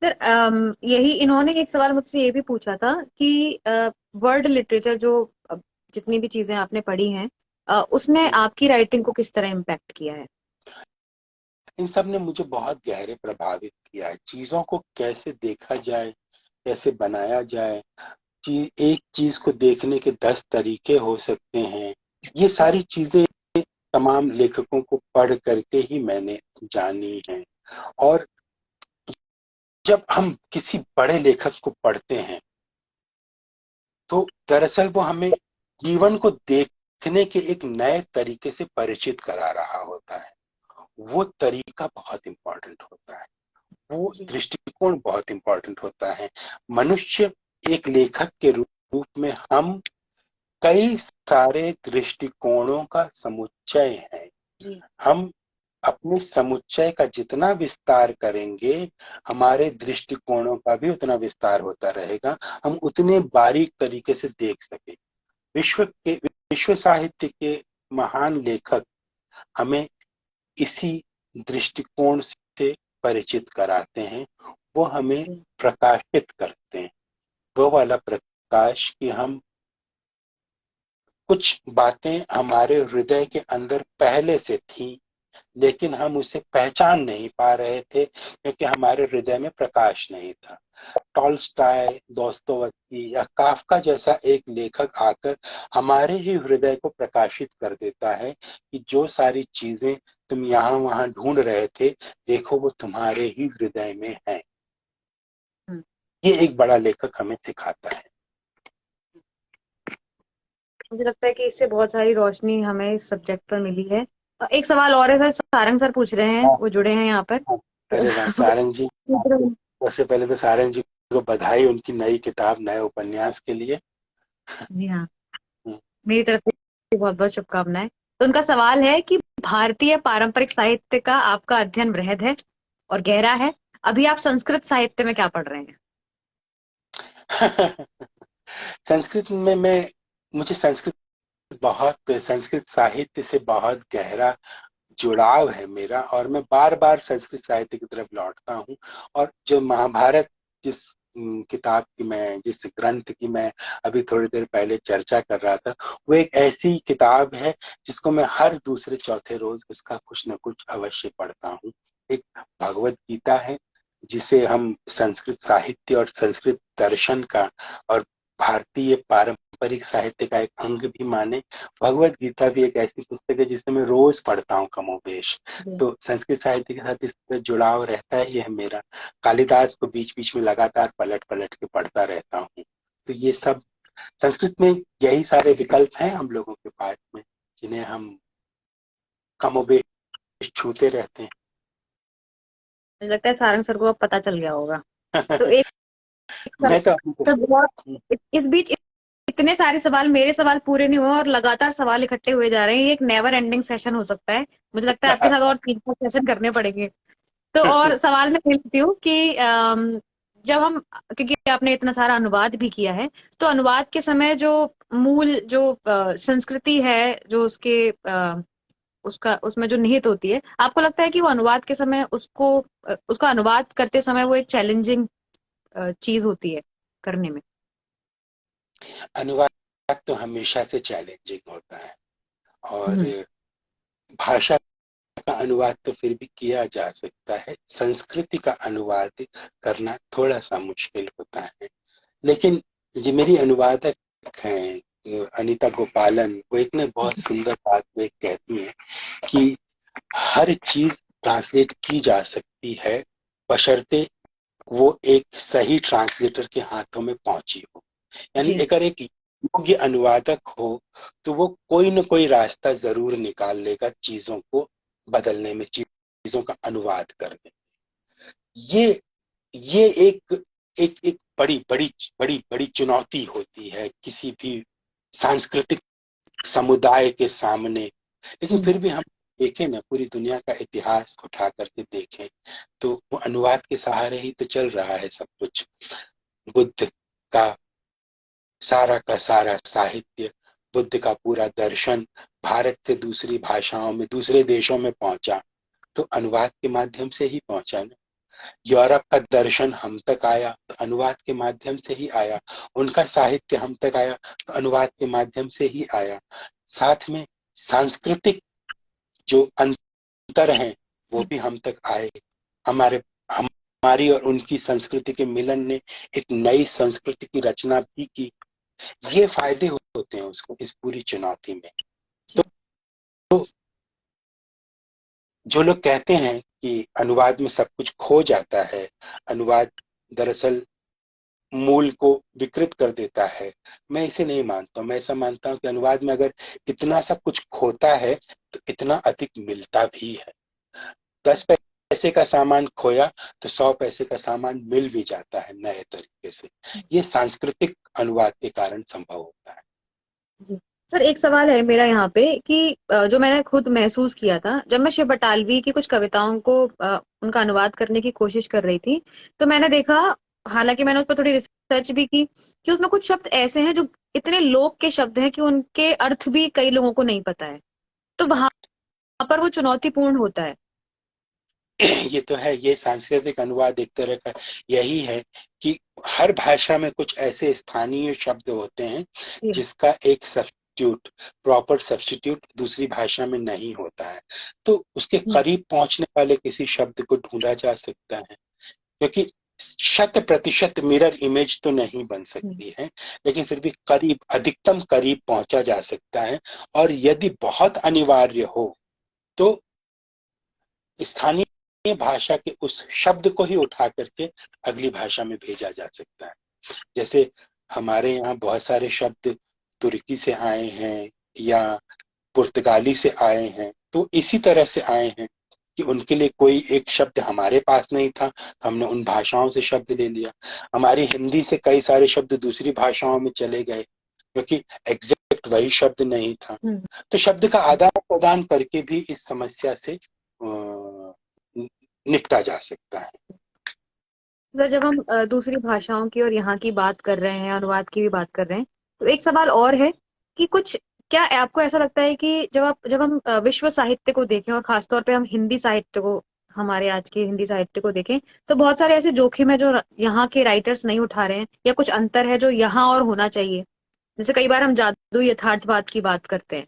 सर यही इन्होंने एक सवाल मुझसे ये भी पूछा था कि वर्ल्ड लिटरेचर जो जितनी भी चीजें आपने पढ़ी हैं उसने आपकी राइटिंग को किस तरह इम्पैक्ट किया है। इन सब ने मुझे बहुत गहरे प्रभावित किया है। चीजों को कैसे देखा जाए, कैसे बनाया जाए, एक चीज को देखने के 10 तरीके हो सकते हैं, ये सारी चीजें तमाम लेखकों को पढ़ करके ही मैंने जानी है। और जब हम किसी बड़े लेखक को पढ़ते हैं तो दरअसल वो हमें जीवन को देखने के एक नए तरीके से परिचित करा रहा होता है। वो तरीका बहुत इंपॉर्टेंट होता है, वो जी दृष्टिकोण बहुत इंपॉर्टेंट होता है। मनुष्य एक लेखक के रूप में हम कई सारे दृष्टिकोणों का समुच्चय है। जी हम अपने समुच्चय का जितना विस्तार करेंगे, हमारे दृष्टिकोणों का भी उतना विस्तार होता रहेगा, हम उतने बारीक तरीके से देख सके। विश्व साहित्य के महान लेखक हमें इसी दृष्टिकोण से परिचित कराते हैं। वो हमें प्रकाशित करते हैं, वो वाला प्रकाश कि हम कुछ बातें हमारे हृदय के अंदर पहले से थी, लेकिन हम उसे पहचान नहीं पा रहे थे क्योंकि हमारे हृदय में प्रकाश नहीं था। टॉल्स्टॉय, दोस्तोवस्की या काफका जैसा एक लेखक आकर हमारे ही हृदय को प्रकाशित कर देता है कि जो सारी चीजें तुम यहाँ वहां ढूंढ रहे थे, देखो वो तुम्हारे ही हृदय में है। हम्म। ये एक बड़ा लेखक हमें सिखाता है। मुझे लगता है कि इससे बहुत सारी रोशनी हमें इस सब्जेक्ट पर मिली है। एक सवाल और है सर, सारंग सर पूछ रहे हैं, हाँ, वो जुड़े हैं यहाँ पर। हाँ। अरे वाह सारंग जी, आपको सबसे पहले तो सारंग जी को बधाई उनकी नई किताब, नए उपन्यास के लिए। जी हाँ, हम्म। मेरी तरफ से बहुत बहुत शुभकामनाएं। तो उनका सवाल है कि भारतीय पारंपरिक साहित्य का आपका अध्ययन बृहद है और गहरा है, अभी आप संस्कृत साहित्य में क्या पढ़ रहे हैं। संस्कृत में मुझे संस्कृत साहित्य से बहुत गहरा जुड़ाव है मेरा, और मैं बार बार संस्कृत साहित्य की तरफ लौटता हूँ। और जो महाभारत जिस किताब की मैं, जिस ग्रंथ की मैं अभी थोड़ी देर पहले चर्चा कर रहा था, वो एक ऐसी किताब है जिसको मैं हर दूसरे चौथे रोज उसका कुछ न कुछ अवश्य पढ़ता हूँ। एक भगवत गीता है, जिसे हम संस्कृत साहित्य और संस्कृत दर्शन का और भारतीय पारंपरिक साहित्य का एक अंग भी माने। भगवत गीता भी एक ऐसी पुस्तक है जिसे मैं रोज पढ़ता हूँ कमोबेश। तो संस्कृत साहित्य के साथ इस तरह जुड़ाव रहता ही है मेरा। कालिदास को बीच बीच में लगातार पलट पलट के पढ़ता रहता हूँ। तो ये सब संस्कृत में यही सारे विकल्प हैं हम लोगों के पास में, जिन्हें हम कमोबेश छूते रहते मुझे लगता है सारंग सर को अब पता चल गया होगा। हैं। तो एक मैं तो अभी इस बीच इतने सारे सवाल, मेरे सवाल पूरे नहीं हुए और लगातार सवाल इकट्ठे हुए जा रहे हैं। ये एक नेवर एंडिंग सेशन हो सकता है। मुझे लगता है आपके साथ और 3 सेशन करने पड़ेंगे। तो और सवाल मैं लेती हूँ कि जब हम, क्योंकि आपने इतना सारा अनुवाद भी किया है, तो अनुवाद के समय जो मूल जो संस्कृति है, जो उसके उसका उसमें जो निहित होती है, आपको लगता है कि वो अनुवाद के समय उसका अनुवाद करते समय वो एक चैलेंजिंग चीज होती है करने में? अनुवाद तो हमेशा से चैलेंजिंग होता है, और हम्म। भाषा का अनुवाद तो फिर भी किया जा सकता है, संस्कृति का अनुवाद करना थोड़ा सा मुश्किल होता है। लेकिन जो मेरी अनुवादक हैं अनीता गोपालन, वो एक ना बहुत सुंदर बात वो एक कहती हैं कि हर चीज ट्रांसलेट की जा सकती है, बशर्ते वो एक सही ट्रांसलेटर के हाथों में पहुंची हो। यानी जी। अगर एक योग्य अनुवादक हो तो वो कोई न कोई रास्ता जरूर निकाल लेगा चीजों को बदलने में, चीजों का अनुवाद करने। ये ये एक बड़ी बड़ी बड़ी बड़ी चुनौती होती है किसी भी सांस्कृतिक समुदाय के सामने। लेकिन फिर भी हम देखें ना, पूरी दुनिया का इतिहास उठा करके देखें तो वो अनुवाद के सहारे ही तो चल रहा है सब कुछ। बुद्ध का सारा साहित्य, बुद्ध का पूरा दर्शन भारत से दूसरी भाषाओं में, दूसरे देशों में पहुंचा तो अनुवाद के माध्यम से ही पहुंचा ना। यूरोप का दर्शन हम तक आया तो अनुवाद के माध्यम से ही आया, उनका साहित्य हम तक आया तो अनुवाद के माध्यम से ही आया। साथ में सांस्कृतिक जो अंतर हैं वो भी हम तक आए। हमारे हमारी और उनकी संस्कृति के मिलन ने एक नई संस्कृति की रचना भी की। ये फायदे होते हैं उसको इस पूरी चुनौती में। तो जो लोग कहते हैं कि अनुवाद में सब कुछ खो जाता है, अनुवाद दरअसल मूल को विकृत कर देता है, मैं इसे नहीं मानता। मैं ऐसा मानता हूं कि अनुवाद में अगर इतना सब कुछ खोता है तो इतना अधिक मिलता भी है। 10 पैसे का सामान खोया तो 100 पैसे का सामान मिल भी जाता है नए तरीके से। ये सांस्कृतिक अनुवाद के कारण संभव होता है। जी। सर, एक सवाल है मेरा यहाँ पे कि जो मैंने खुद महसूस किया था जब मैं शिव बटालवी की कुछ कविताओं को उनका अनुवाद करने की कोशिश कर रही थी, तो मैंने देखा, हालांकि मैंने उस पर थोड़ी रिसर्च भी की, कि उसमें कुछ शब्द ऐसे हैं जो इतने लोक के शब्द हैं कि उनके अर्थ भी कई लोगों को नहीं पता है। तो वहां पर वो चुनौतीपूर्ण होता है। ये तो है, ये सांस्कृतिक अनुवाद एक तरह का यही है कि हर भाषा में कुछ ऐसे स्थानीय शब्द होते हैं जी। जिसका एक सब्स्टिट्यूट, प्रॉपर सब्स्टिट्यूट दूसरी भाषा में नहीं होता है। तो उसके करीब पहुंचने वाले किसी शब्द को ढूंढा जा सकता है, क्योंकि 100% मिरर इमेज तो नहीं बन सकती है, लेकिन फिर भी करीब, अधिकतम करीब पहुंचा जा सकता है। और यदि बहुत अनिवार्य हो तो स्थानीय भाषा के उस शब्द को ही उठा करके अगली भाषा में भेजा जा सकता है। जैसे हमारे यहाँ बहुत सारे शब्द तुर्की से आए हैं या पुर्तगाली से आए हैं, तो इसी तरह से आए हैं कि उनके लिए कोई एक शब्द हमारे पास नहीं था तो हमने उन भाषाओं से शब्द ले लिया। हमारी हिंदी से कई सारे शब्द दूसरी भाषाओं में चले गए क्योंकि एग्जैक्ट वही शब्द नहीं था। तो शब्द का आदान प्रदान करके भी इस समस्या से निपटा जा सकता है। सर, जब हम दूसरी भाषाओं की और यहाँ की बात कर रहे हैं, अनुवाद की भी बात कर रहे हैं, तो एक सवाल और है कि कुछ, क्या आपको ऐसा लगता है कि जब हम विश्व साहित्य को देखें और खासतौर पे हम हिंदी साहित्य को हमारे आज के हिंदी साहित्य को देखें तो बहुत सारे ऐसे जोखिम है जो यहाँ के राइटर्स नहीं उठा रहे हैं, या कुछ अंतर है जो यहाँ और होना चाहिए। जैसे कई बार हम जादू यथार्थवाद की बात करते हैं।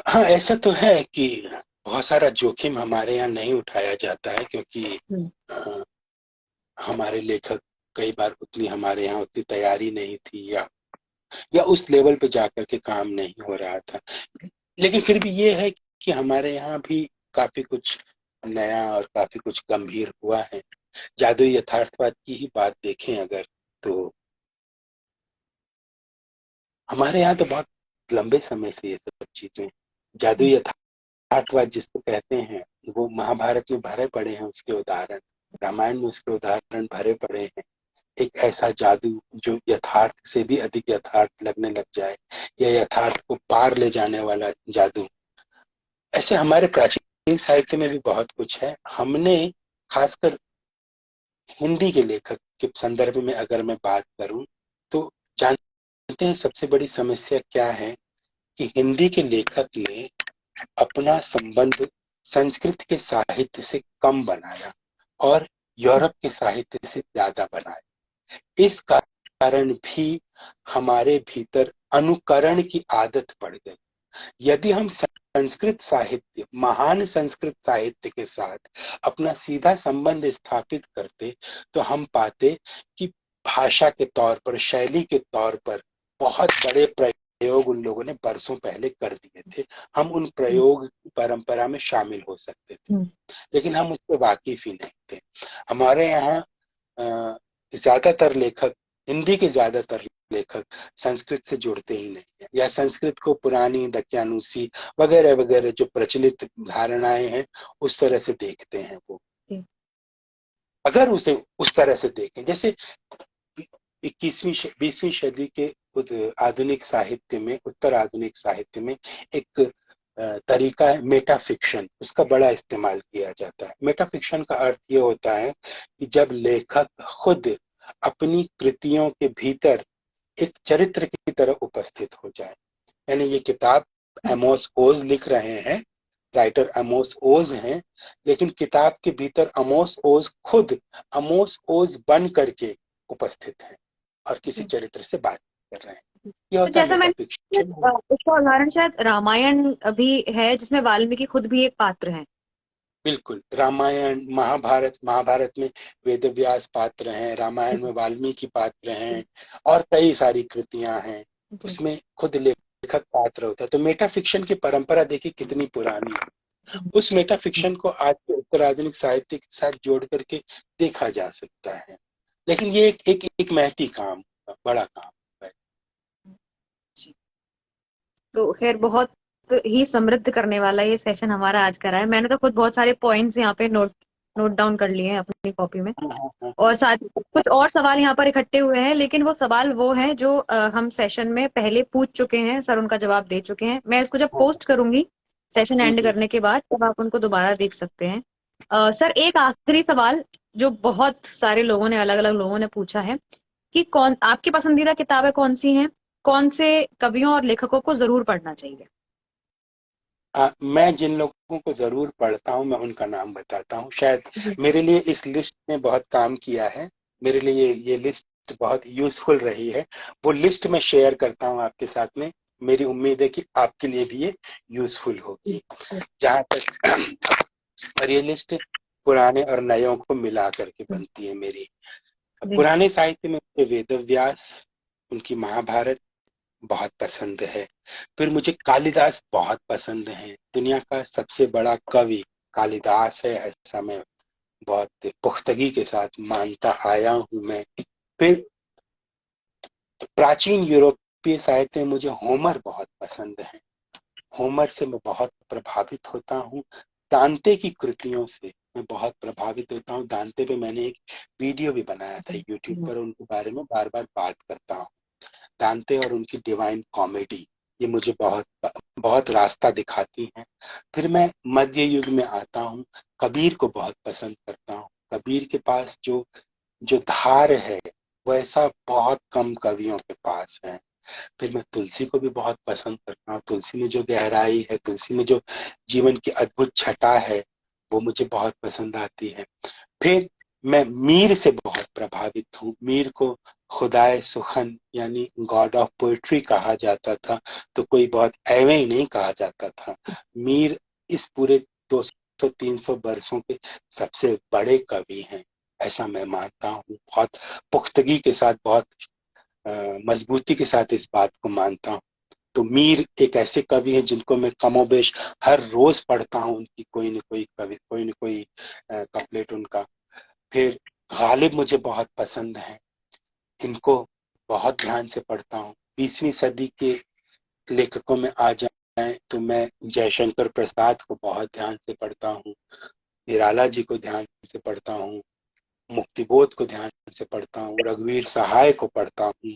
हाँ, ऐसा तो है कि बहुत सारा जोखिम हमारे यहाँ नहीं उठाया जाता है, क्योंकि हम्म। अ, हमारे लेखक कई बार उतनी हमारे यहाँ उतनी तैयारी नहीं थी, या उस लेवल पे जाकर के काम नहीं हो रहा था। लेकिन फिर भी ये है कि हमारे यहाँ भी काफी कुछ नया और काफी कुछ गंभीर हुआ है। जादुई यथार्थवाद की ही बात देखें अगर, तो हमारे यहाँ तो बहुत लंबे समय से ये सब चीजें, जादुई यथार्थवाद जिसको कहते हैं, वो महाभारत में भरे पड़े हैं उसके उदाहरण, रामायण में उसके उदाहरण भरे पड़े हैं। एक ऐसा जादू जो यथार्थ से भी अधिक यथार्थ लगने लग जाए, या यथार्थ को पार ले जाने वाला जादू, ऐसे हमारे प्राचीन साहित्य में भी बहुत कुछ है। हमने खासकर हिंदी के लेखक के संदर्भ में अगर मैं बात करूं, तो जानते हैं सबसे बड़ी समस्या क्या है, कि हिंदी के लेखक ने अपना संबंध संस्कृत के साहित्य से कम बनाया और यूरोप के साहित्य से ज्यादा बनाया। इस कारण भी हमारे भीतर अनुकरण की आदत पड़ गई। यदि हम संस्कृत साहित्य, महान संस्कृत साहित्य के साथ अपना सीधा संबंध स्थापित करते, तो हम पाते कि भाषा के तौर पर, शैली के तौर पर बहुत बड़े प्रयोग उन लोगों ने बरसों पहले कर दिए थे। हम उन प्रयोग की परंपरा में शामिल हो सकते थे, लेकिन हम उससे वाकिफ ही नहीं थे। हमारे यहाँ ज्यादातर लेखक, हिंदी के ज्यादातर लेखक संस्कृत से जुड़ते ही नहीं है, या संस्कृत को पुरानी दक्यानुसी वगैरह वगैरह जो प्रचलित धारणाएं हैं उस तरह से देखते हैं वो। अगर उसे उस तरह से देखें, जैसे 20वीं सदी के आधुनिक साहित्य में, उत्तर आधुनिक साहित्य में एक तरीका है मेटाफिक्शन, उसका बड़ा इस्तेमाल किया जाता है। मेटाफिक्शन का अर्थ ये होता है कि जब लेखक खुद अपनी कृतियों के भीतर एक चरित्र की तरह उपस्थित हो जाए। यानी ये किताब एमोस ओज लिख रहे हैं, राइटर एमोस ओज हैं, लेकिन किताब के भीतर एमोस ओज खुद एमोस ओज बन करके उपस्थित हैं और किसी चरित्र से बात कर रहे हैं। ये तो होता है जैसा मैंने मेटाफिक्शन। उसका उदाहरण शायद रामायण भी है, जिसमें वाल्मीकि खुद भी एक पात्र हैं। बिल्कुल, रामायण, महाभारत में वेदव्यास पात्र हैं, रामायण में वाल्मीकि पात्र हैं, और कई सारी कृतियां हैं उसमें खुद लेखक पात्र होता है। तो मेटाफिक्शन की परंपरा देखिए कितनी पुरानी है। उस मेटाफिक्शन को आज के उत्तराधुनिक साहित्य के साथ जोड़ करके देखा जा सकता है, लेकिन ये एक महती काम, बड़ा काम है। तो खैर बहुत ही समृद्ध करने वाला ये सेशन हमारा आज का रहा है। मैंने तो खुद बहुत सारे पॉइंट्स यहाँ पे नोट डाउन कर लिए हैं अपनी कॉपी में, और साथ ही कुछ और सवाल यहाँ पर इकट्ठे हुए हैं, लेकिन वो सवाल वो हैं जो हम सेशन में पहले पूछ चुके हैं, सर उनका जवाब दे चुके हैं। मैं इसको जब पोस्ट करूंगी सेशन एंड करने के बाद, तब आप उनको दोबारा देख सकते हैं। सर एक आखिरी सवाल जो बहुत सारे लोगों ने, अलग अलग लोगों ने पूछा है, कि कौन आपकी पसंदीदा किताबें कौन सी हैं, कौन से कवियों और लेखकों को जरूर पढ़ना चाहिए? मैं जिन लोगों को जरूर पढ़ता हूँ मैं उनका नाम बताता हूँ। शायद मेरे लिए इस लिस्ट ने बहुत काम किया है, मेरे लिए ये लिस्ट बहुत यूजफुल रही है। वो लिस्ट मैं शेयर करता हूँ आपके साथ में। मेरी उम्मीद है कि आपके लिए भी ये यूजफुल होगी। जहाँ तक और ये लिस्ट पुराने और नयों को मिला करके बनती है मेरी। पुराने साहित्य में वेदव्यास, उनकी महाभारत बहुत पसंद है। फिर मुझे कालिदास बहुत पसंद है। दुनिया का सबसे बड़ा कवि कालिदास है, ऐसा मैं बहुत पुख्तगी के साथ मानता आया हूं मैं। फिर प्राचीन यूरोपीय साहित्य में मुझे होमर बहुत पसंद है। होमर से मैं बहुत प्रभावित होता हूँ। दांते की कृतियों से मैं बहुत प्रभावित होता हूँ। दांते पे मैंने एक वीडियो भी बनाया था यूट्यूब पर, उनके बारे में बार बार बात करता हूँ। दांते और उनकी डिवाइन कॉमेडी ये मुझे बहुत बहुत रास्ता दिखाती हैं। फिर मैं मध्य युग में आता हूँ, कबीर को बहुत पसंद करता हूँ। कबीर के पास जो जो धार है वैसा बहुत कम कवियों के पास है। फिर मैं तुलसी को भी बहुत पसंद करता हूँ। तुलसी में जो गहराई है, तुलसी में जो जीवन की अद्भुत छटा है, वो मुझे बहुत पसंद आती है। फिर मैं मीर से बहुत प्रभावित हूँ। मीर को खुदाए सुखन यानी गॉड ऑफ पोएट्री कहा जाता था, तो कोई बहुत एवं ही नहीं कहा जाता था। मीर इस पूरे 200-300 वर्षों के सबसे बड़े कवि हैं, ऐसा मैं मानता हूँ। बहुत पुख्तगी के साथ, बहुत मजबूती के साथ इस बात को मानता हूँ। तो मीर एक ऐसे कवि हैं जिनको मैं कमोबेश हर रोज पढ़ता हूँ, उनकी कोई न कोई कवि, कोई न कोई कपलेट उनका। फिर गालिब मुझे बहुत पसंद है, इनको बहुत ध्यान से पढ़ता हूँ। 20वीं सदी के लेखकों में आ जाए तो मैं जयशंकर प्रसाद को बहुत ध्यान से पढ़ता हूँ, निराला जी को ध्यान से पढ़ता हूँ, मुक्तिबोध को ध्यान से पढ़ता हूँ, रघुवीर सहाय को पढ़ता हूँ,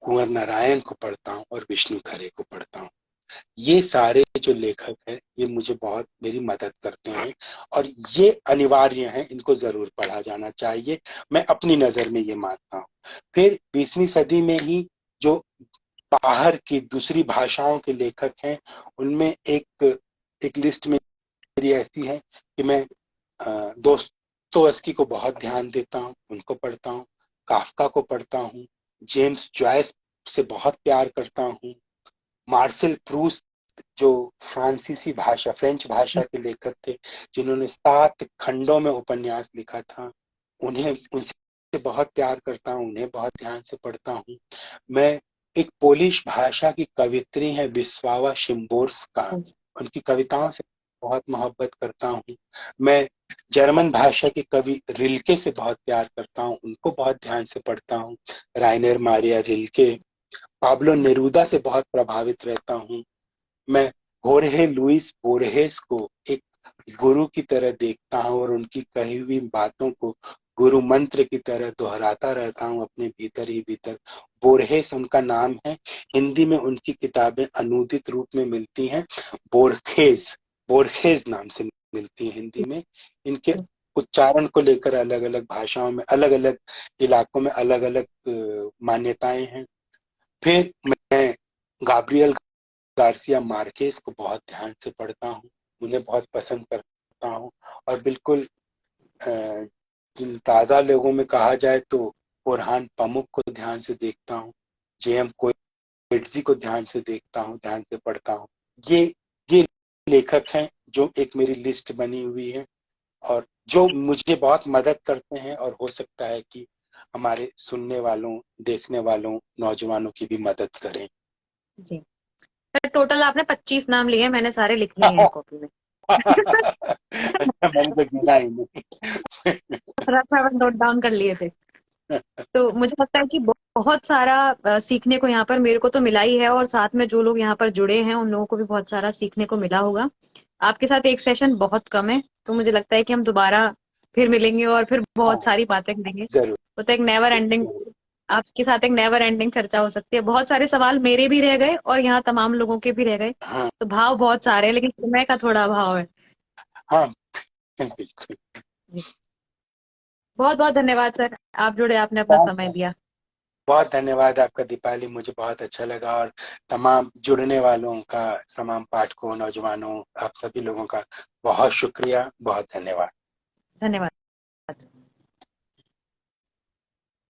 कुंवर नारायण को पढ़ता हूँ और विष्णु खरे को पढ़ता हूँ। ये सारे जो लेखक हैं, ये मुझे बहुत मेरी मदद करते हैं और ये अनिवार्य हैं, इनको जरूर पढ़ा जाना चाहिए, मैं अपनी नजर में ये मानता हूँ। फिर 20वीं सदी में ही जो बाहर की दूसरी भाषाओं के लेखक हैं, उनमें एक लिस्ट मेरी ऐसी है कि मैं दोस्तोयस्की को बहुत ध्यान देता हूँ, उनको पढ़ता हूँ, काफका को पढ़ता हूँ, जेम्स जॉयस से बहुत प्यार करता हूँ, मार्सेल प्रूस्त जो फ्रांसीसी भाषा, फ्रेंच भाषा के लेखक थे, जिन्होंने 7 खंडों में उपन्यास लिखा था, उन्हें उनसे बहुत प्यार करता हूँ, उन्हें बहुत ध्यान से पढ़ता हूँ। मैं एक पोलिश भाषा की कवित्री है विस्वावा शिम्बोर्स्का, उनकी कविताओं से बहुत मोहब्बत करता हूँ। मैं जर्मन भाषा के कवि रिल्के से बहुत प्यार करता हूँ, उनको बहुत ध्यान से पढ़ता हूँ, राइनर मारिया रिल्के। पाब्लो नेरूदा से बहुत प्रभावित रहता हूँ। मैं होर्हे लुइस बोरहेस को एक गुरु की तरह देखता हूँ और उनकी कही हुई बातों को गुरु मंत्र की तरह दोहराता रहता हूँ अपने भीतर ही भीतर। बोरहेस उनका नाम है, हिंदी में उनकी किताबें अनूदित रूप में मिलती हैं, बोरखेज, बोरखेज नाम से मिलती है हिंदी में। इनके उच्चारण को लेकर अलग अलग भाषाओं में, अलग अलग इलाकों में अलग अलग मान्यताएं हैं। फिर मैं गाब्रियल गार्सिया मार्केस को बहुत ध्यान से पढ़ता हूँ, उन्हें बहुत पसंद करता हूँ। और बिल्कुल जिन ताज़ा लोगों में कहा जाए तो बुरहान पमुक को ध्यान से देखता हूँ, जेएम कोएट्जी को ध्यान से देखता हूँ, ध्यान से पढ़ता हूँ। ये लेखक हैं जो एक मेरी लिस्ट बनी हुई है और जो मुझे बहुत मदद करते हैं, और हो सकता है कि हमारे सुनने वालों, देखने वालों, नौजवानों की भी मदद करें। जी, पर टोटल आपने 25 नाम लिए, मैंने सारे लिख लिए हैं कॉपी में। अच्छा, मैंने तो गिना ही नहीं। रफ नोट डाउन कर लिए थे। तो मुझे लगता है कि बहुत सारा सीखने को यहाँ पर मेरे को तो मिला ही है, और साथ में जो लोग यहाँ पर जुड़े हैं उन लोगों को भी बहुत सारा सीखने को मिला होगा। आपके साथ एक सेशन बहुत कम है, तो मुझे लगता है कि हम दोबारा फिर मिलेंगे और फिर बहुत सारी बातें करेंगे। जरूर। वो तो एक नेवर एंडिंग, आपके साथ एक नेवर एंडिंग चर्चा हो सकती है। बहुत सारे सवाल मेरे भी रह गए और यहाँ तमाम लोगों के भी रह गए। हाँ तो भाव बहुत सारे हैं, लेकिन समय का थोड़ा अभाव है। हाँ, बिल्कुल। जी, बहुत बहुत धन्यवाद सर, आप जुड़े, आपने अपना समय दिया। बहुत धन्यवाद आपका दीपाली, मुझे बहुत अच्छा लगा। और तमाम जुड़ने वालों का, तमाम पाठकों, नौजवानों, आप सभी लोगों का बहुत शुक्रिया, बहुत धन्यवाद। धन्यवाद।